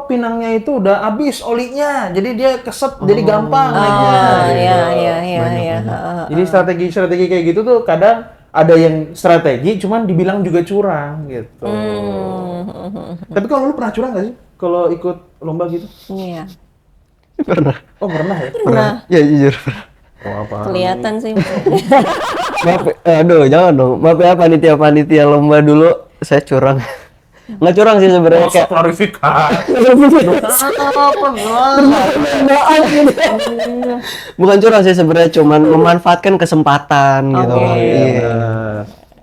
B: pinangnya itu udah habis olinya, jadi dia keset, jadi gampang naiknya.
A: Iya.
B: Jadi strategi kayak gitu tuh kadang ada yang strategi, cuman dibilang juga curang gitu. Tapi kalau lu pernah curang nggak sih? Kalau ikut lomba gitu?
A: Iya.
C: Pernah.
B: Oh pernah ya?
A: Pernah.
C: Ya jujur pernah.
B: Oh apa?
A: Kelihatan sih.
C: Maaf, aduh jangan dong. Maaf ya panitia lomba dulu saya curang. Nggak curang sih sebenarnya kayak
B: klarifikasi.
C: bukan curang sih sebenarnya cuman memanfaatkan kesempatan gitu. Iya.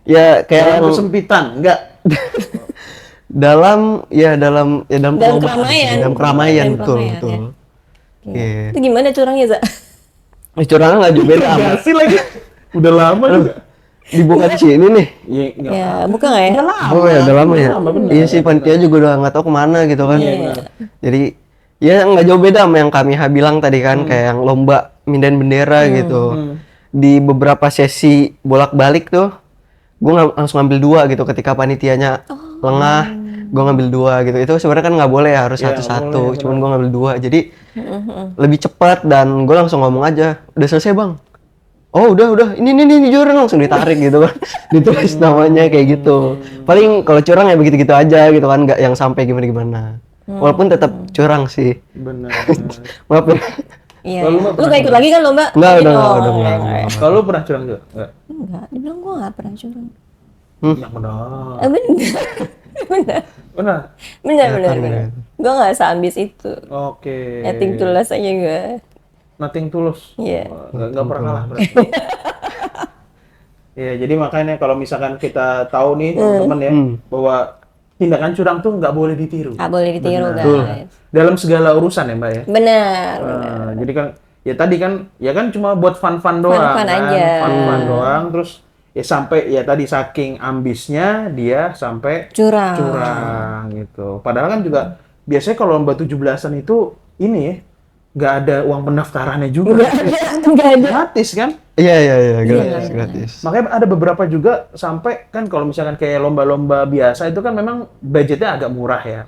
C: Ya kayak
B: Kesempitan, enggak?
C: dalam
A: keramaian.
C: keramaian betul.
A: Ya.
C: Iya.
A: Itu gimana curangnya, Za?
C: Curangnya nggak jauh beda amat.
B: Gasi lagi. Udah lama juga.
C: Dibuka di sini nih.
B: Iya, enggak.
A: Ya, bukan nggak ya?
C: Oh ya udah lama ya.
B: bener.
C: Iya sih panitia juga udah nggak tahu kemana gitu kan. Jadi ya nggak jauh beda sama yang kami bilang tadi kan kayak yang lomba mindahin bendera gitu. Di beberapa sesi bolak-balik tuh, gue langsung ngambil 2 gitu ketika panitianya lengah, gue ngambil 2 gitu. Itu sebenarnya kan nggak boleh harus satu-satu, cuman gue ngambil 2. Jadi lebih cepat dan gue langsung ngomong aja, udah selesai bang. oh udah ini juara langsung ditarik gitu kan. Ditulis namanya kayak gitu. Paling kalau curang ya begitu-gitu aja gitu kan, nggak yang sampai gimana-gimana. Walaupun tetap curang sih.
B: Benar.
C: Maaf ya.
A: Iya.
B: Lalu
A: Lu nggak ikut lagi kan lomba?
C: Enggak,
A: Gitu.
C: udah
A: Enggak.
C: enggak.
B: Kalau lu pernah curang juga? Enggak.
A: Enggak, dibilang gua nggak pernah curang.
B: Yang benar.
A: Bener.
B: Benar.
A: Bener. Gua nggak seambis itu.
B: Oke.
A: Nothing tulus aja gua.
B: Nothing tulus.
A: Iya.
B: Nggak pernah kalah berarti. Iya, jadi makanya kalau misalkan kita tahu nih teman-teman ya bahwa tindakan curang tuh nggak boleh ditiru.
A: Nggak boleh ditiru
B: Benar.
A: guys.
B: Dalam segala urusan ya Mbak ya.
A: Benar.
B: Jadi kan ya tadi kan ya kan cuma buat fun-fun doang.
A: Fun-fun
B: kan?
A: aja.
B: Fun-fun doang terus ya sampai ya tadi saking ambisnya dia sampai curang gitu. Padahal kan juga biasanya kalau lomba 17-an itu ini ya nggak ada uang pendaftarannya juga.
A: Nggak ada.
B: Gratis kan?
C: Iya, gratis.
B: Makanya ada beberapa juga sampai kan kalau misalkan kayak lomba-lomba biasa itu kan memang budgetnya agak murah ya.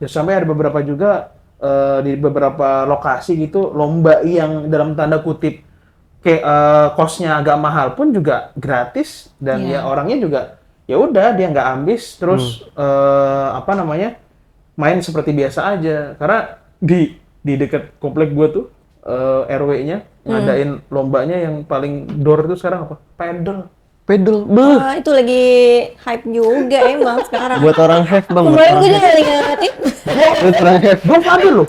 B: Ya sampai ada beberapa juga di beberapa lokasi gitu lomba yang dalam tanda kutip kayak kosnya agak mahal pun juga gratis dan ya orangnya juga ya udah dia nggak ambis terus apa namanya main seperti biasa aja karena di dekat komplek gua tuh RW-nya ngadain lombanya yang paling door itu sekarang apa? Pedal.
A: Wah, itu lagi hype juga emang sekarang.
C: Buat orang have bang.
A: Kemarin gue juga lagi ngeliatin.
C: Buat orang have.
B: Belum ada loh.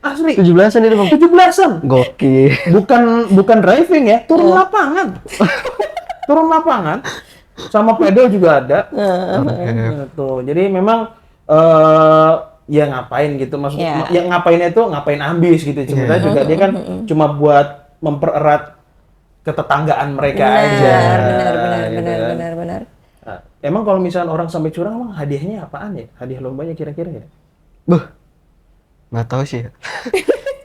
B: Asli.
C: 17-an itu bang.
B: 17-an.
C: Gokil.
B: Bukan driving ya, turun lapangan. Turun lapangan. Sama pedal juga ada. Tuh. Jadi memang ya ngapain gitu maksudnya ya ngapainnya itu ngapain ambis gitu sebenarnya juga dia kan cuma buat mempererat ketetanggaan mereka aja.
A: Benar.
B: Nah, emang kalau misalnya orang sampai curang emang hadiahnya apaan ya? Hadiah lombanya kira-kira ya?
C: Nggak tahu sih ya.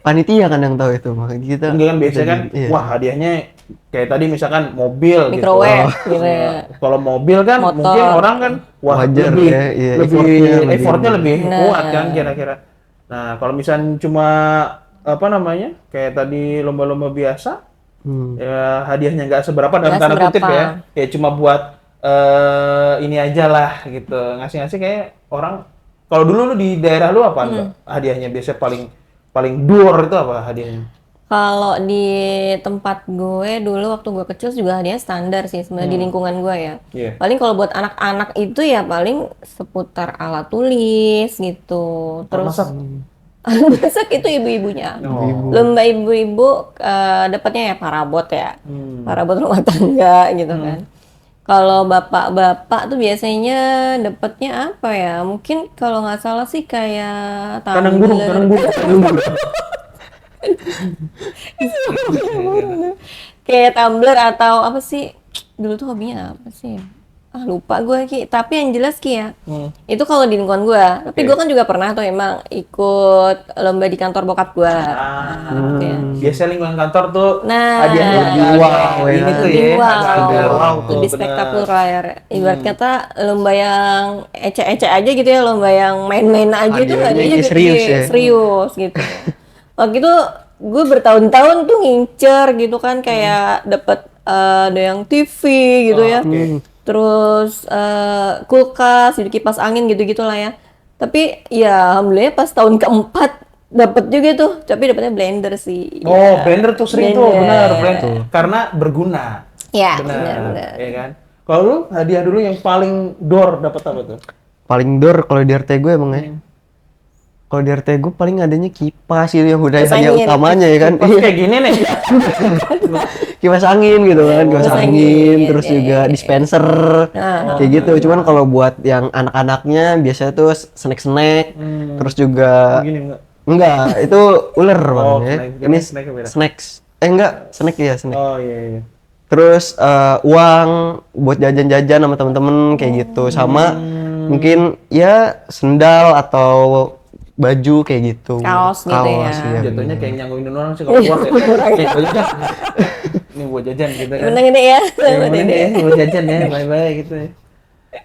C: Panitia kan yang tahu itu, makanya kita
B: Enggak kan biasanya kan wah hadiahnya kayak tadi misalkan mobil
A: Microwave
B: gitu.
A: gitu ya.
B: Kalau mobil kan
A: Motor.
B: mungkin orang kan wah
C: Wajar
B: lebih
C: ya, iya,
B: effortnya lebih
A: Nah.
B: kuat kan kira-kira. Nah, kalau misalnya cuma apa namanya? Kayak tadi lomba-lomba biasa ya hadiahnya nggak seberapa dalam
A: Nggak
B: tanda kutip
A: seberapa.
B: ya. Kayak cuma buat ini aja lah gitu. Ngasih-ngasih kayak orang kalau dulu lu di daerah lu apa enggak? Hadiahnya biasanya paling duor itu apa hadiahnya?
A: Kalau di tempat gue dulu waktu gue kecil juga hadiahnya standar sih sebenarnya di lingkungan gue ya.
B: Iya.
A: Paling kalau buat anak-anak itu ya paling seputar alat tulis gitu. Terus
B: Masak?
A: alat masak itu ibu-ibunya. Lomba ibu-ibu dapatnya ya parabot ya. Parabot rumah tangga gitu kan. Kalau bapak-bapak tuh biasanya dapatnya apa ya? Mungkin kalau nggak salah sih kayak
B: Kandang burung.
A: Kayak tumbler atau apa sih? Dulu tuh hobinya apa sih? Lupa gue Ki. Tapi yang jelas Ki ya, itu kalau di lingkungan gue. Tapi gue kan juga pernah tuh emang ikut lomba di kantor bokap gue. Gitu ya.
B: Biasanya lingkungan kantor tuh
A: Nah,
B: hadiahnya ini tuh ya,
A: wow.
B: agak wow tuh,
A: Lebih
B: bener.
A: spektakuler. Ibarat kata lomba yang ece-ece aja gitu ya, lomba yang main-main aja tuh hadiahnya gede,
C: serius ya?
A: serius gitu. Waktu itu gue bertahun-tahun tuh ngincer gitu kan kayak dapet ada yang TV gitu ya. Terus kulkas, jadi kipas angin gitu-gitu lah ya. Tapi ya alhamdulillah pas tahun keempat dapet juga tuh, tapi dapetnya blender sih.
B: Oh, blender tuh sering tuh,
A: Blender.
B: benar, blender. Karena berguna.
A: Ya,
B: Benar.
A: benar.
B: Iya kan? Kalau lu hadiah dulu yang paling door dapat apa tuh?
C: paling door kalau di RT gue emang ya. Kalau di RT gue paling adanya kipas gitu yang udah
A: Kipas
C: hadiah
A: angin.
C: utamanya ya kan.
B: Pas kayak gini nih.
C: Kipas angin gitu kan, kipas
A: Kipas
C: angin,
A: angin,
C: terus
A: iya,
C: juga
A: iya.
C: dispenser kayak gitu. Cuman kalau buat yang anak-anaknya biasanya tuh snack-snack, terus juga
B: Begini enggak?
C: enggak, itu ular bang
B: Oh,
C: ya.
B: snack.
C: Ini
B: Snack-nya beda.
C: snacks. Enggak, snack ya, snack.
B: Oh iya.
C: Terus uang buat jajan-jajan sama temen-temen kayak gitu, sama mungkin ya sendal atau baju kayak gitu.
A: Kaos gitu ya.
C: iya.
B: Jatuhnya kayak nyangguin orang sih kalau kuat ya. Kayak buat jajan. Ini buat jajan gitu kan.
A: Menang ini ya.
B: Yang ini ya, buat jajan ya, bye-bye gitu ya.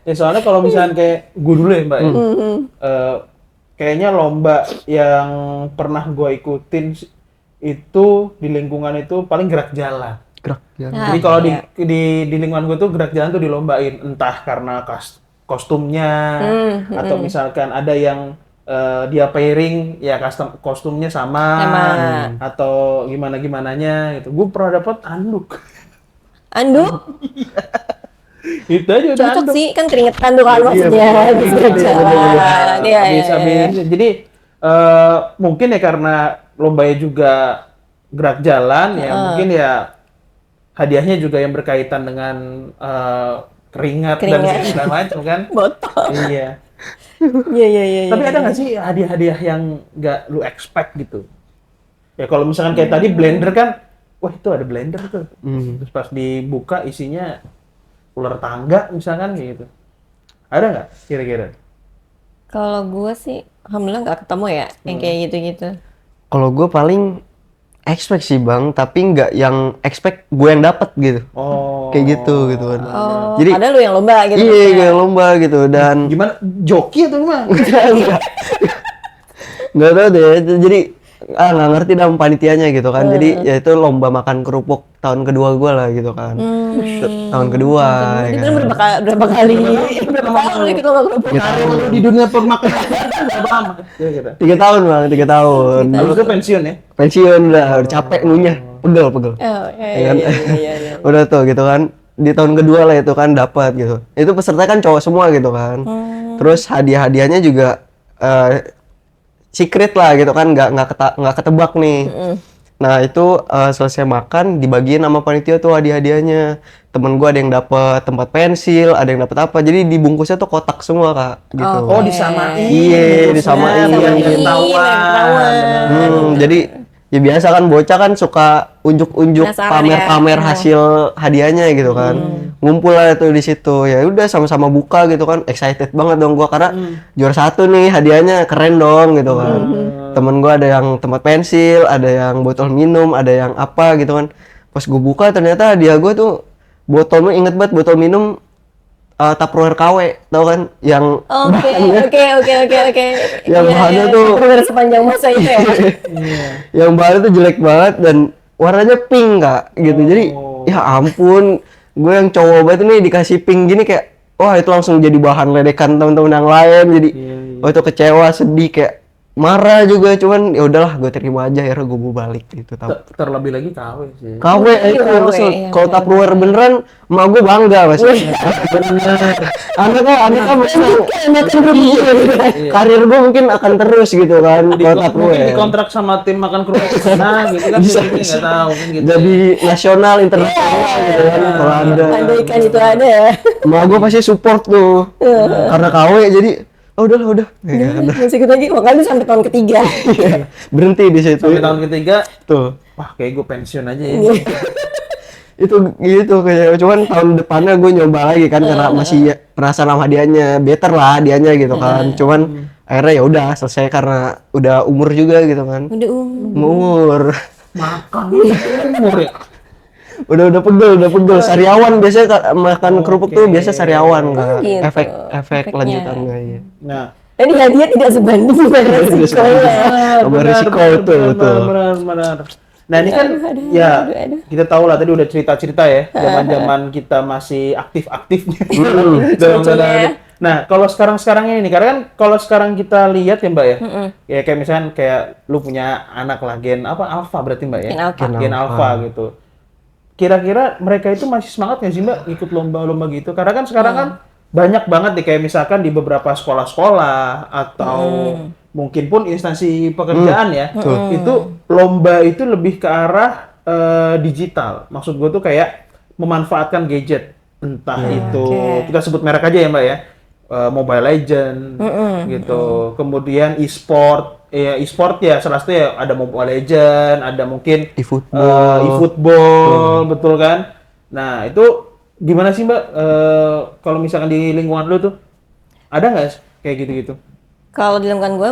B: Ya soalnya kalau misalnya kayak gue dulu ya Mbak ya, kayaknya lomba yang pernah gue ikutin itu di lingkungan itu paling gerak jalan.
C: Gerak jalan.
A: Nah,
B: Jadi kalau
A: iya.
B: di lingkungan gue tuh gerak jalan tuh dilombain, entah karena kostumnya atau misalkan ada yang dia pairing ya kostumnya sama,
A: Sama.
B: atau gimana gimananya gitu. Gue pernah dapat anduk.
A: Anduk
B: Itu aja udah
A: cocok
B: anduk.
A: sih, kan keringetan tuh kan maksudnya. Bisa jalan. Iya,
B: Bisa
A: iya.
B: jadi mungkin ya karena lombanya juga gerak jalan ya mungkin ya hadiahnya juga yang berkaitan dengan keringat dan
A: Keringat.
B: segala macam kan.
A: Botol.
B: Iya.
A: Iya, iya, iya.
B: Tapi
A: iya.
B: ada nggak sih hadiah-hadiah yang nggak lu expect gitu? Ya kalau misalkan kayak tadi blender kan, wah itu ada blender tuh. Terus pas dibuka isinya ular tangga misalkan kayak gitu. Ada nggak kira-kira?
A: Kalau gue sih, alhamdulillah nggak ketemu ya yang kayak gitu-gitu.
C: Kalau gue paling expect sih bang, tapi nggak yang expect gue yang dapat gitu.
B: Oh.
C: Kayak gitu kan.
A: Oh,
C: Jadi
A: padahal lu yang lomba gitu.
C: iya
A: maksudnya.
C: gue yang lomba gitu dan
B: Gimana? Joki atau gimana?
C: nggak tahu deh. Jadi nggak ngerti dalam panitianya gitu kan. Jadi ya itu lomba makan kerupuk tahun kedua gue lah gitu kan. Tahun kedua.
A: Dia
C: Ya
A: bilang
C: kan.
A: berapa kali ikut lomba kerupuk.
B: Karir lu di dunia permakanan berapa lama? Kira-kira.
C: 3 tahun bang, 3 tahun.
B: Habis itu pensiun ya?
C: Pensiun udah capek ngunyah, pegel.
A: Oh, iya,
C: kan?
A: iya, iya, iya.
C: Udah tuh gitu kan. Di tahun kedua lah itu kan dapat gitu. Itu peserta kan cowok semua gitu kan. Terus hadiah-hadiahnya juga secret lah gitu kan, nggak ketebak nih. Nah itu selesai makan dibagiin sama panitia tuh hadiah-hadiahnya. Temen gua ada yang dapat tempat pensil, ada yang dapat apa. Jadi dibungkusnya tuh kotak semua kak, gitu.
B: Oh, disamain.
C: Iya, disamain.
B: Biar
A: Disamain,
B: ketahuan.
C: Jadi ya biasa kan bocah kan suka unjuk-unjuk
A: Penasaran
C: pamer-pamer
A: ya.
C: hasil hadiahnya gitu kan. Ngumpul lah tuh di situ. Ya udah sama-sama buka gitu kan. Excited banget dong gua karena juara 1 nih hadiahnya keren dong gitu kan. Temen gua ada yang tempat pensil, ada yang botol minum, ada yang apa gitu kan. Pas gua buka ternyata hadiah gua tuh botolnya inget banget botol minum Tupperware KW, tau kan yang
A: Oke.
C: Yang bahannya tuh-
A: Tupperware sepanjang masa itu ya.
C: yang baru tuh jelek banget dan warnanya pink kak gitu. Jadi ya ampun, gue yang cowok banget nih dikasih pink gini kayak wah itu langsung jadi bahan ledekan teman-teman yang lain. Jadi wah itu kecewa, sedih, kayak marah juga, cuman ya udahlah gue terima aja, akhirnya gue mau balik gitu.
B: Terlebih lagi KW sih.
C: KW itu
A: KW,
C: kesel.
A: iya,
C: Kalau Tupperware beneran emak gue bangga mas.
B: Bener.
C: Anaknya karir gue mungkin akan terus gitu kan kalau
B: Mungkin
C: Tupperware.
B: dikontrak sama tim makan kerupuk sana gitu kan.
C: Bisa,
B: Kita nggak tahu kan gitu.
C: Jadi nasional internasional gitu kan kalau ada.
A: Andaikan itu ada ya.
C: Emak gue pasti support tuh karena KW jadi udah. Ya, udah.
A: Masih ikut lagi, makanya sampai tahun ketiga.
C: Berhenti di situ.
B: Sampai tahun ketiga,
C: Tuh.
B: wah kayak gue pensiun aja ya.
C: Itu gitu kayak cuman tahun depannya gue nyoba lagi kan karena masih penasaran sama hadiahnya, better lah hadiahnya gitu kan. Cuman akhirnya ya udah selesai karena udah umur juga gitu kan.
A: Udah
C: Umur.
B: Makan umur ya.
C: Udah pegel. Sariawan biasanya makan kerupuk tuh biasa sariawan kan.
A: gitu.
C: Efek
A: Efeknya.
C: lanjutannya iya.
B: Nah,
A: Jadi hadiah tidak sebanding dengan resikonya.
C: Sama risiko tuh.
B: benar. Nah ini kan ya kita tahu lah tadi udah cerita-cerita ya zaman-zaman kita masih aktif-aktifnya.
A: Lucu-lucunya.
B: Nah kalau sekarang ini karena kan kalau sekarang kita lihat ya Mbak ya, ya kayak misalnya kayak lu punya anak lah gen apa alpha berarti Mbak ya,
A: Gen alpha.
B: gen alpha gitu. Kira-kira mereka itu masih semangat nggak sih Mbak ikut lomba-lomba gitu? Karena kan sekarang kan banyak banget nih kayak misalkan di beberapa sekolah-sekolah atau mungkin pun instansi pekerjaan ya, itu lomba itu lebih ke arah digital. Maksud gue tuh kayak memanfaatkan gadget, entah itu kita sebut merek aja ya Mbak ya, Mobile Legend gitu. Kemudian e-sport ya salah satu ya ada Mobile Legend, ada mungkin e-football, betul kan? Nah itu gimana sih Mbak kalau misalkan di lingkungan lu tuh ada nggak kayak gitu-gitu?
A: Kalau di lingkungan gue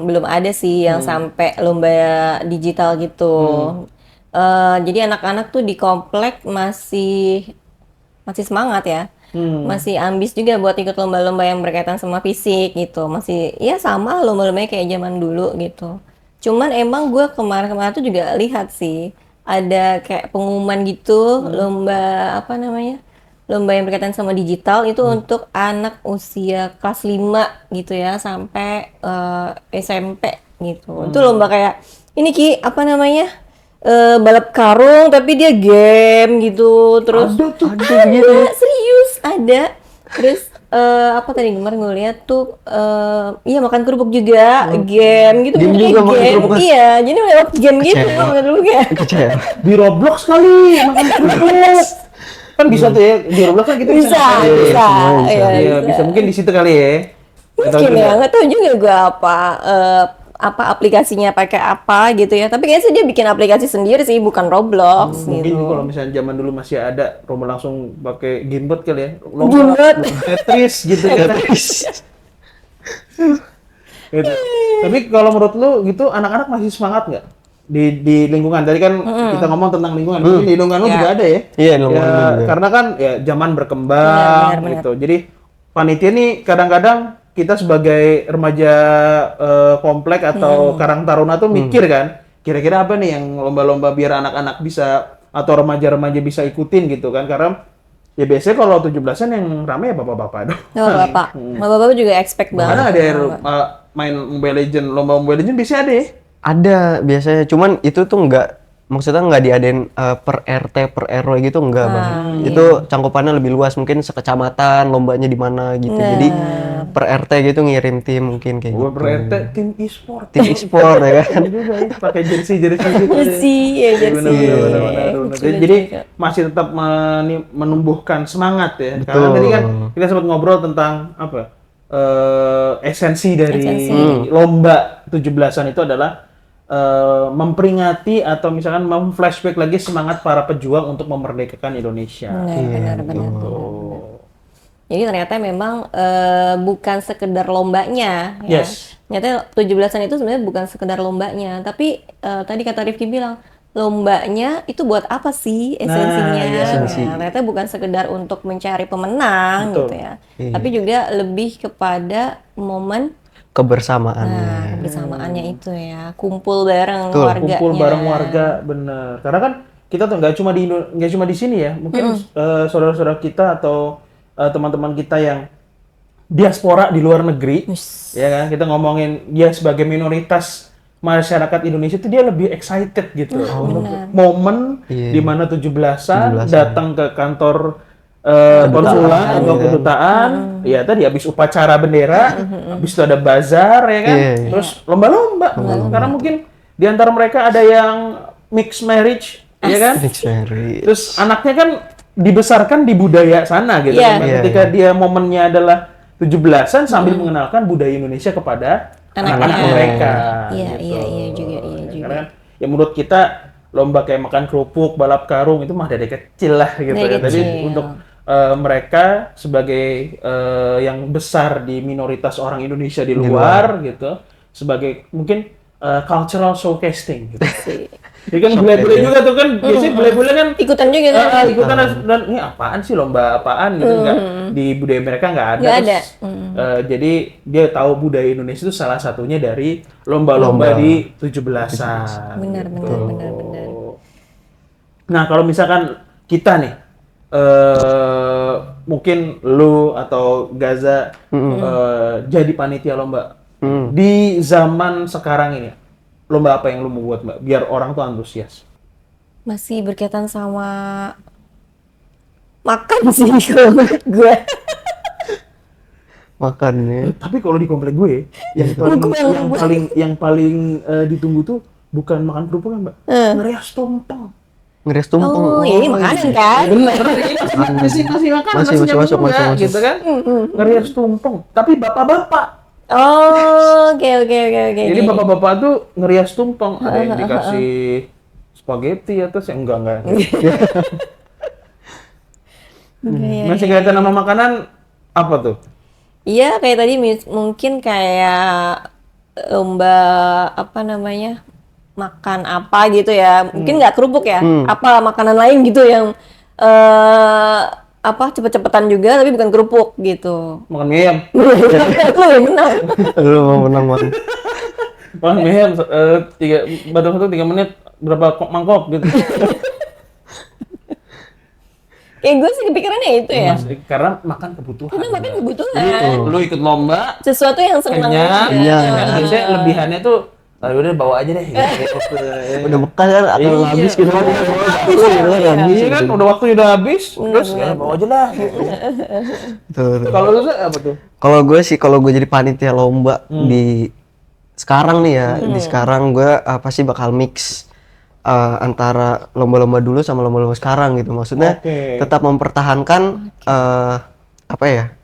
A: belum ada sih yang sampai lomba digital gitu. Jadi anak-anak tuh di komplek masih semangat ya. Masih ambis juga buat ikut lomba-lomba yang berkaitan sama fisik gitu. Masih ya sama lomba-lombanya kayak zaman dulu gitu. Cuman emang gue kemarin-kemarin tuh juga lihat sih ada kayak pengumuman gitu, lomba apa namanya? Lomba yang berkaitan sama digital itu untuk anak usia kelas 5 gitu ya sampai SMP gitu. Itu lomba kayak ini Ki, apa namanya? Balap karung tapi dia game gitu. Terus ada serius ada. Terus apa tadi kemarin gue lihat tuh iya makan kerupuk juga, game gitu.
C: Game
A: bener
C: juga
A: kayak
C: makan
A: game.
C: kerupuk.
A: Iya, jadi lewat game gitu
C: Kecewa.
A: makan kerupuk ya.
C: Kecewa.
B: Di Roblox kali makan kerupuk. Kan bisa tuh ya, di Roblox kan kita
A: Bisa,
B: ngapain.
A: bisa.
C: semua bisa.
A: Iya,
B: Iya, bisa mungkin di situ kali ya. Nggak tahu
A: Mungkin
B: juga.
A: ya, nggak tahu juga gue apa aplikasinya pakai apa gitu ya. Tapi kayaknya sih dia bikin aplikasi sendiri sih, bukan Roblox
B: Mungkin
A: gitu.
B: kalau misalnya zaman dulu masih ada, Romo langsung pakai Gamebot kali ya.
A: Gamebot.
B: Tetris gitu kan. Gitu. Tapi kalau menurut lu gitu anak-anak masih semangat nggak di lingkungan? Tadi kan kita ngomong tentang lingkungan, mungkin di lingkungan lu
A: Ya.
B: juga ada ya?
C: Iya, di lingkungan
B: Ya,
C: lu juga.
B: karena kan ya zaman berkembang
A: Benar.
B: gitu. Jadi panitia nih kadang-kadang kita sebagai remaja komplek atau Karang Taruna tuh mikir kan, kira-kira apa nih yang lomba-lomba biar anak-anak bisa atau remaja-remaja bisa ikutin gitu kan? Karena ya biasanya kalau 17-an yang rame ya bapak-bapak dong.
A: Oh, Bapak. Bapak juga expect banget.
B: Mana ada yang main Mobile Legend, lomba Mobile Legend biasanya ada ya?
C: Ada biasanya, cuman itu tuh maksudnya nggak diadain per RT per RW gitu enggak Bang. Itu cangkupannya lebih luas, mungkin sekecamatan lombanya di mana gitu. Jadi per RT gitu ngirim tim mungkin kayak
B: Gua
C: gitu.
B: per RT tim e-sport.
C: Tim e-sport ya kan.
B: Ini juga ya, pakai jersey gitu.
A: Jersey, ya jersey.
B: Benar.
A: Lucu
B: Jadi
A: juga.
B: masih tetap menumbuhkan semangat ya. Karena tadi kan kita sempat ngobrol tentang apa? Esensi dari lomba 17-an itu adalah memperingati atau misalkan memflashback lagi semangat para pejuang untuk memerdekakan Indonesia.
A: Benar. Jadi ternyata memang bukan sekedar lombanya ya.
B: Yes.
A: Ternyata 17-an itu sebenarnya bukan sekedar lombanya, tapi tadi kata Rifki bilang lombanya itu buat apa sih esensinya?
B: iya,
C: esensi.
A: Nah, ternyata bukan sekedar untuk mencari pemenang
B: Betul.
A: gitu ya. Tapi juga lebih kepada momen
C: Kebersamaannya.
A: kebersamaannya itu ya, kumpul bareng
C: Betul,
A: warganya.
B: Kumpul bareng warga, bener. Karena kan kita tuh nggak cuma di sini ya. Mungkin saudara-saudara kita atau teman-teman kita yang diaspora di luar negeri, ya kan? Kita ngomongin dia sebagai minoritas masyarakat Indonesia itu dia lebih excited gitu untuk momen di mana 17-an datang ke kantor konsulat atau kedutaan, ya tadi habis upacara bendera, habis itu ada bazar ya kan,
C: Iya.
B: terus lomba-lomba. Karena mungkin di antara mereka ada yang mixed marriage, ya kan?
C: Dictionary.
B: Terus anaknya kan dibesarkan di budaya sana gitu.
A: Iya.
B: kan.
C: Iya,
B: Ketika dia momennya adalah 17-an sambil mengenalkan budaya Indonesia kepada anak-anak mereka.
A: Iya,
B: gitu.
A: iya juga.
B: Karena kan, ya menurut kita lomba kayak makan kerupuk, balap karung itu mah dari kecil lah gitu
A: Dari
B: ya. Tapi
A: kecil.
B: untuk mereka sebagai yang besar di minoritas orang Indonesia di luar gitu, sebagai mungkin cultural showcasing gitu. Jadi kan bule-bule juga tuh kan biasanya bule-bule kan
A: Ikutan juga kan?
B: ikutan dan ini apaan sih lomba apaan gitu nggak di budaya mereka nggak ada.
A: Nggak ada.
B: Terus, jadi dia tahu budaya Indonesia itu salah satunya dari lomba-lomba di 17-an.
A: Benar.
B: Nah kalau misalkan kita nih mungkin lu atau Gaza jadi panitia lomba di zaman sekarang ini, lomba apa yang lu mau buat Mbak biar orang tuh antusias?
A: Masih berkaitan sama makan sih kalau menurut gue.
C: Makannya.
B: Tapi kalau di komplek gue yang paling ditunggu tuh bukan makan kerupuk kan Mbak, ngerias tumpeng.
C: Ngeres tumpeng.
A: Oh, ya ini makanan kan?
B: Masih makan,
C: Masih masuk, masuk.
B: gitu kan? Ngerias tumpeng. Tapi bapak-bapak.
A: Oh, oke.
B: Jadi bapak-bapak tuh ngerias tumpeng. Ada yang dikasih spaghetti atau sih enggak. Masih kaitan sama makanan apa tuh?
A: Iya, kayak tadi mungkin kayak lomba apa namanya? Makan apa gitu ya. Mungkin nggak kerupuk ya. Apa makanan lain gitu yang apa cepet-cepetan juga tapi bukan kerupuk gitu.
B: Makan mie ayam.
A: Lu yang menang.
C: Lu mau menang Bang.
B: Makan mie ayam, baru 3 menit berapa mangkok gitu.
A: Kayak gue sih kepikirannya itu ya.
B: Karena makan kebutuhan.
A: Karena makan kebutuhan.
B: Lu ikut lomba,
A: Sesuatu yang senang.
B: kenyang,
C: Iya.
B: kan biasanya lebihannya tuh udah bawa aja deh.
C: Udah bekas kan atau
B: Iya.
C: habis gitu kan.
B: Iya kan, udah waktunya udah habis, terus ya bawa aja lah.
C: Betul.
B: Kalau lu apa tuh?
C: Kalau gue jadi panitia lomba di sekarang nih ya, di sekarang gue pasti bakal mix antara lomba-lomba dulu sama lomba-lomba sekarang gitu. Maksudnya
B: Oke.
C: tetap mempertahankan apa ya?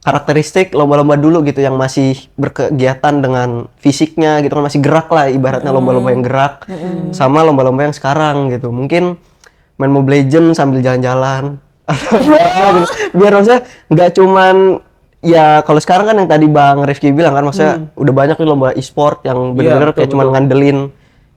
C: Karakteristik lomba-lomba dulu gitu yang masih berkegiatan dengan fisiknya gitu kan, masih gerak lah ibaratnya lomba-lomba yang gerak sama lomba-lomba yang sekarang gitu. Mungkin main Mobile Legends sambil jalan-jalan atau apa gitu. Biar maksudnya nggak cuman ya kalau sekarang kan yang tadi Bang Rifki bilang kan maksudnya udah banyak nih lomba e-sport yang bener-bener
B: betul,
C: kayak cuman ngandelin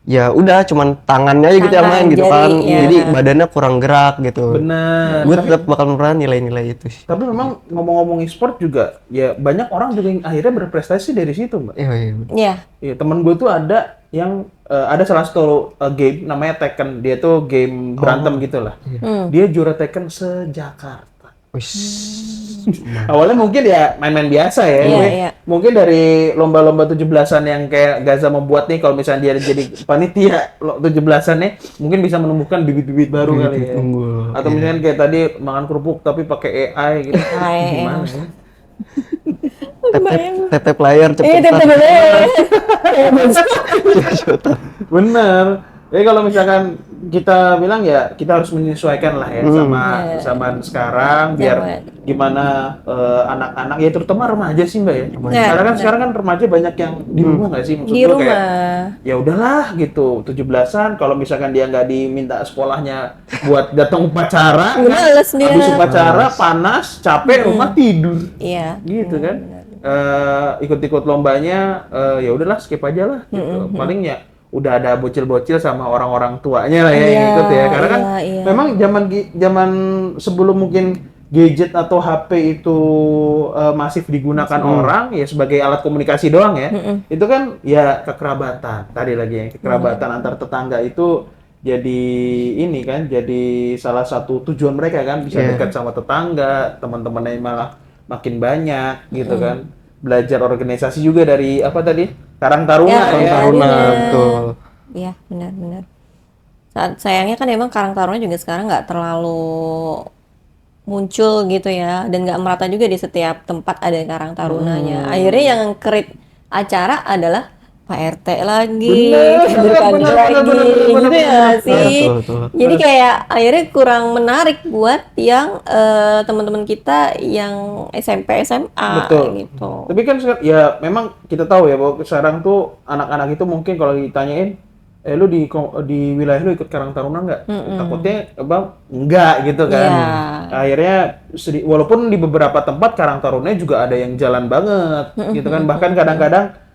C: ya udah cuman tangannya aja gitu yang
A: Tangan,
C: main gitu
A: jari,
C: kan.
A: iya.
C: Jadi badannya kurang gerak gitu.
B: Bener.
C: Gue tetap bakal mempertahankan nilai-nilai itu sih.
B: Tapi memang ngomong-ngomong e-sport juga, ya banyak orang juga yang akhirnya berprestasi dari situ, Mbak.
C: Iya, iya.
A: Iya.
B: Iya, temen gue tuh ada yang ada salah satu game namanya Tekken. Dia tuh game berantem gitu lah. Dia juara Tekken se-Jakarta. Awalnya mungkin ya main-main biasa ya.
A: Iya, iya.
B: Mungkin dari lomba-lomba 17-an yang kayak Gaza membuat nih, kalau misalnya dia jadi panitia 17-an nih, mungkin bisa menumbuhkan bibit-bibit baru kali ya.
C: unggul.
B: Atau misalnya kayak tadi makan kerupuk tapi pakai AI gitu.
A: AI,
B: Gimana ya?
C: Tap layar cepet.
A: Iya, bener.
B: Bener. Jadi kalau misalkan kita bilang ya kita harus menyesuaikan lah ya sama zaman sekarang biar gimana anak-anak ya terutama remaja sih Mbak ya. Karena kan sekarang kan remaja banyak yang di rumah nggak sih maksud
A: Di
B: gue
A: rumah.
B: kayak ya udahlah gitu 17-an kalau misalkan dia nggak diminta sekolahnya buat datang upacara kan,
A: Males dia.
B: habis upacara panas capek rumah tidur
A: Iya.
B: gitu kan. Ikut-ikut lombanya ya udahlah skip aja lah gitu. Paling ya udah ada bocil-bocil sama orang-orang tuanya lah ya yang
A: Iya,
B: ikut ya. Karena kan
A: iya.
B: memang zaman sebelum mungkin gadget atau HP itu masif digunakan orang ya sebagai alat komunikasi doang ya. Itu kan ya kekerabatan. Tadi lagi ya, kekerabatan antar tetangga itu jadi ini kan jadi salah satu tujuan mereka kan bisa dekat sama tetangga, teman-temannya malah makin banyak gitu kan. Belajar organisasi juga dari apa tadi? Karang Taruna ya.
C: Taruna,
A: bener.
C: betul.
A: Iya, benar-benar. Sayangnya kan emang Karang Taruna juga sekarang nggak terlalu muncul gitu ya, dan nggak merata juga di setiap tempat ada Karang Tarunanya. Akhirnya yang create acara adalah Pak RT lagi, kader-kader lagi, gitu ya sih.
C: Betul.
A: Jadi kayak akhirnya kurang menarik buat yang teman-teman kita yang SMP, SMA
B: Betul.
A: gitu.
B: Tapi kan ya memang kita tahu ya bahwa sekarang tuh anak-anak itu mungkin kalau ditanyain lu di wilayah lu ikut Karang Taruna nggak? Takutnya bang enggak gitu kan.
A: Iya.
B: Akhirnya walaupun di beberapa tempat Karang Taruna juga ada yang jalan banget gitu kan. Bahkan kadang-kadang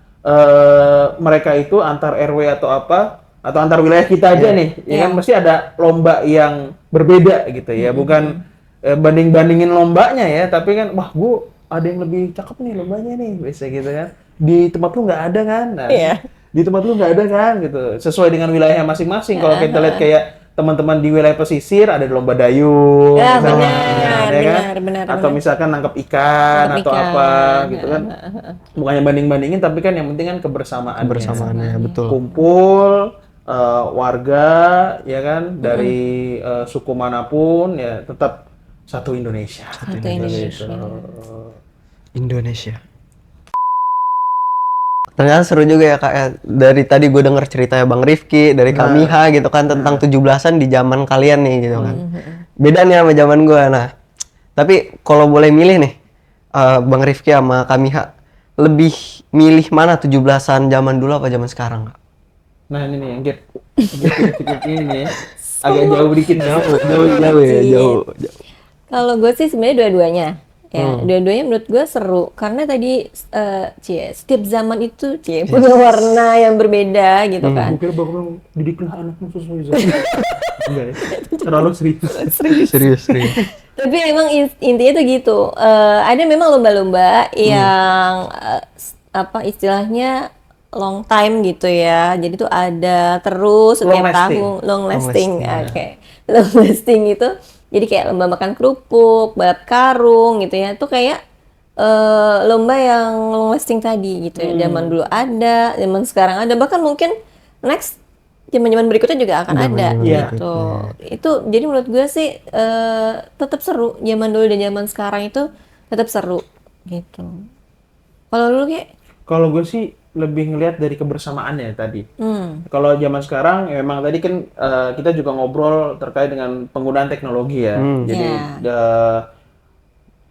B: mereka itu antar RW atau apa atau antar wilayah kita aja nih ya kan mesti ada lomba yang berbeda gitu ya. Bukan banding-bandingin lombanya ya, tapi kan wah gua ada yang lebih cakep nih lombanya nih biasa gitu kan. Di tempat lu nggak ada kan? Nah, di tempat lu nggak ada kan gitu. Sesuai dengan wilayah masing-masing. Kalau kita lihat kayak teman-teman di wilayah pesisir ada di lomba dayung,
A: Ya,
B: misalnya,
A: benar,
B: atau misalkan nangkap ikan
A: Nangkep
B: atau
A: ikan.
B: apa gitu kan. Bukannya banding-bandingin, tapi kan yang penting kan kebersamaannya.
C: Kebersamaannya, betul.
B: Kumpul warga ya kan dari suku manapun ya tetap satu Indonesia.
A: Satu Indonesia.
C: Indonesia. Ternyata seru juga ya Kak ya. Dari tadi gue denger ceritanya Bang Rifki, dari Kamiha gitu kan tentang 17-an di zaman kalian nih gitu kan. Beda nih sama zaman gue. Nah, tapi kalau boleh milih nih Bang Rifki sama Kamiha, lebih milih mana 17-an zaman dulu apa zaman sekarang Kak?
B: Nah ini nih yang gap ini ya. Agak jauh dikit
C: Jauh.
A: Kalau gue sih sebenarnya dua-duanya. Ya, dua-duanya menurut gue seru karena tadi setiap zaman itu punya warna yang berbeda gitu kan.
B: Mungkin bakal didiklah anakmu sesuai zaman. Enggak ya? Terlalu serius.
C: Serius.
A: Tapi emang intinya tuh gitu. Ada memang lomba-lomba yang apa istilahnya long time gitu ya. Jadi tuh ada terus
B: Long
A: setiap
B: lasting.
A: tahun long lasting.
C: lasting,
A: Oke. Long lasting itu jadi kayak lomba makan kerupuk, balap karung gitu ya. Itu kayak lomba yang long lasting tadi gitu ya. Zaman dulu ada, zaman sekarang ada, bahkan mungkin next zaman-zaman berikutnya juga akan ada
B: Iya.
A: gitu. Itu jadi menurut gue sih tetap seru. Zaman dulu dan zaman sekarang itu tetap seru gitu. Kalau lu kayak
B: Kalau gue sih lebih ngelihat dari kebersamaannya tadi. Kalau zaman sekarang ya memang tadi kan kita juga ngobrol terkait dengan penggunaan teknologi ya. Jadi
A: Ya.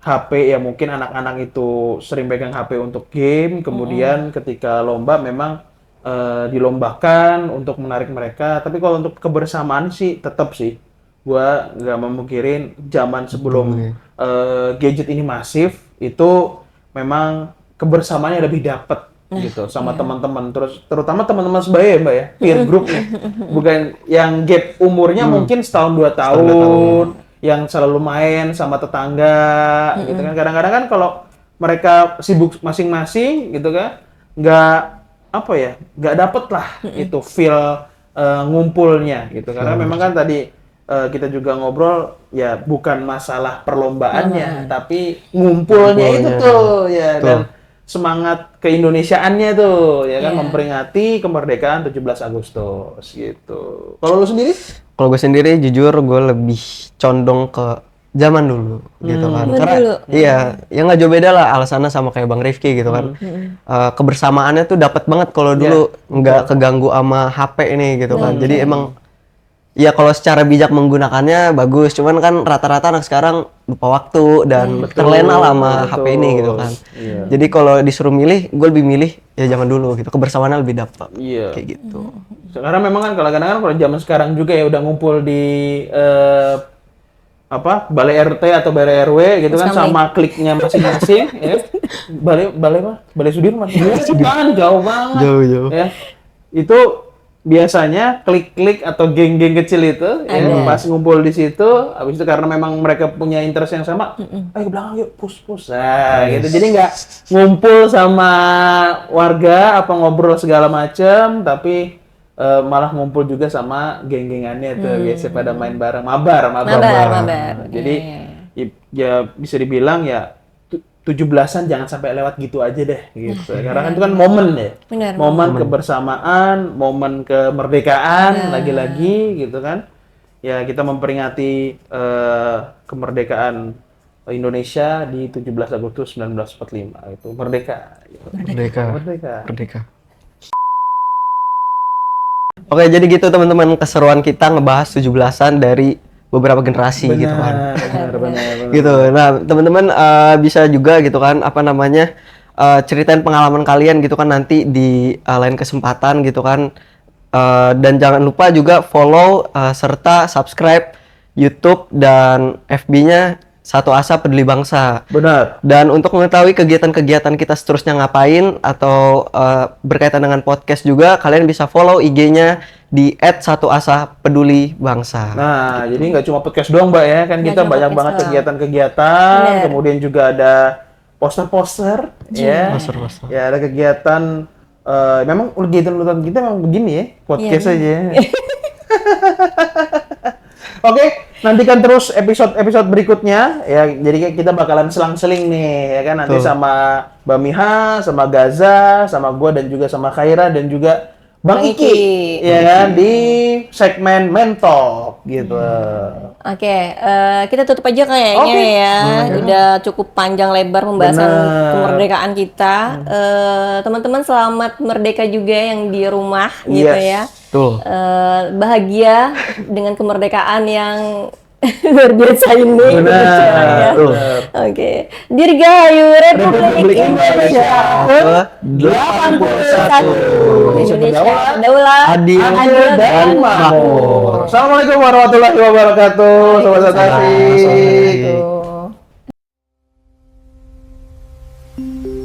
B: HP ya mungkin anak-anak itu sering pegang HP untuk game, kemudian ketika lomba memang dilombakan untuk menarik mereka. Tapi kalau untuk kebersamaan sih tetap sih, gua nggak memungkirin zaman sebelum gadget ini masif itu memang kebersamaannya lebih dapet gitu sama teman-teman, terus terutama teman-teman sebaya ya mbak ya, peer group nih, bukan yang gap umurnya mungkin setahun 2 tahun, yang selalu main sama tetangga gitu kan. Kadang-kadang kan kalau mereka sibuk masing-masing gitu kan, nggak apa ya, nggak dapet lah itu feel ngumpulnya gitu. Karena memang kan tadi kita juga ngobrol ya bukan masalah perlombaannya, tapi ngumpulnya itu tuh ya. Dan semangat keindonesiaannya tuh ya kan, memperingati kemerdekaan 17 Agustus gitu. Kalau lu sendiri?
C: Kalau gue sendiri jujur gue lebih condong ke zaman dulu gitu kan.
A: Zaman
C: Karena
A: dulu.
C: iya, ya nggak jauh beda lah alasannya sama kayak Bang Rifki gitu kan. Kebersamaannya tuh dapat banget kalau dulu nggak keganggu sama HP ini gitu kan. Jadi emang ya kalau secara bijak menggunakannya bagus, cuman kan rata-rata anak sekarang lupa waktu dan terlena lah sama HP ini gitu kan. Jadi kalau disuruh milih, gue lebih milih ya zaman dulu gitu, kebersamaannya lebih dapat.
B: Iya.
C: Kayak gitu.
B: Sekarang memang kan kadang-kadang kalau zaman sekarang juga ya udah ngumpul di apa balai RT atau balai RW gitu kan, sama kliknya masing-masing ya. Balai Sudirman. Kan jauh banget.
C: Jauh.
B: Ya. Itu biasanya klik-klik atau geng-geng kecil itu ya, pas ngumpul di situ, habis itu karena memang mereka punya interest yang sama, ayo ke belakang yuk, push. Nah, gitu. Jadi nggak ngumpul sama warga apa ngobrol segala macem, tapi malah ngumpul juga sama geng-gengannya tuh, biasa pada main bareng, mabar. Jadi ya bisa dibilang ya 17-an jangan sampai lewat gitu aja deh gitu. Karena kan itu kan momen ya.
A: Benar.
B: Momen kebersamaan, momen kemerdekaan lagi-lagi gitu kan. Ya kita memperingati kemerdekaan Indonesia di 17 Agustus 1945 itu merdeka gitu.
C: Merdeka. Oke, jadi gitu teman-teman keseruan kita ngebahas 17-an dari beberapa generasi gitu kan.
B: Benar.
C: Gitu. Nah, teman-teman bisa juga gitu kan ceritain pengalaman kalian gitu kan nanti di lain kesempatan gitu kan. Dan jangan lupa juga follow serta subscribe YouTube dan FB-nya Satu Asa Peduli Bangsa.
B: Benar.
C: Dan untuk mengetahui kegiatan-kegiatan kita seterusnya ngapain atau berkaitan dengan podcast juga, kalian bisa follow IG-nya di @satuasapedulibangsa.
B: Nah, jadi nggak cuma podcast doang, Mbak ya. Kan kita banyak banget kegiatan-kegiatan, kemudian juga ada poster-poster ya.
C: Poster-poster.
B: Ya, ada kegiatan memang kegiatan kita memang begini ya, podcast aja. Oke, nantikan terus episode berikutnya ya. Jadi kita bakalan selang-seling nih ya kan, nanti sama Mbak Miha, sama Gaza, sama gua dan juga sama Khaira dan juga Bang Iki ya kan di segmen Mentok gitu.
A: Oke, kita tutup aja kayaknya ya. Udah cukup panjang lebar pembahasan kemerdekaan kita. Teman-teman selamat merdeka juga yang di rumah gitu ya.
C: Tuh.
A: Bahagia dengan kemerdekaan yang luar biasa ini.
B: Benar.
A: Oke. Dirgahayu Republik Indonesia ke-81. Indonesia berdaulat,
C: adil
A: dan
B: makmur. Assalamualaikum warahmatullahi wabarakatuh. Sobat Asik.
A: Assalamualaikum.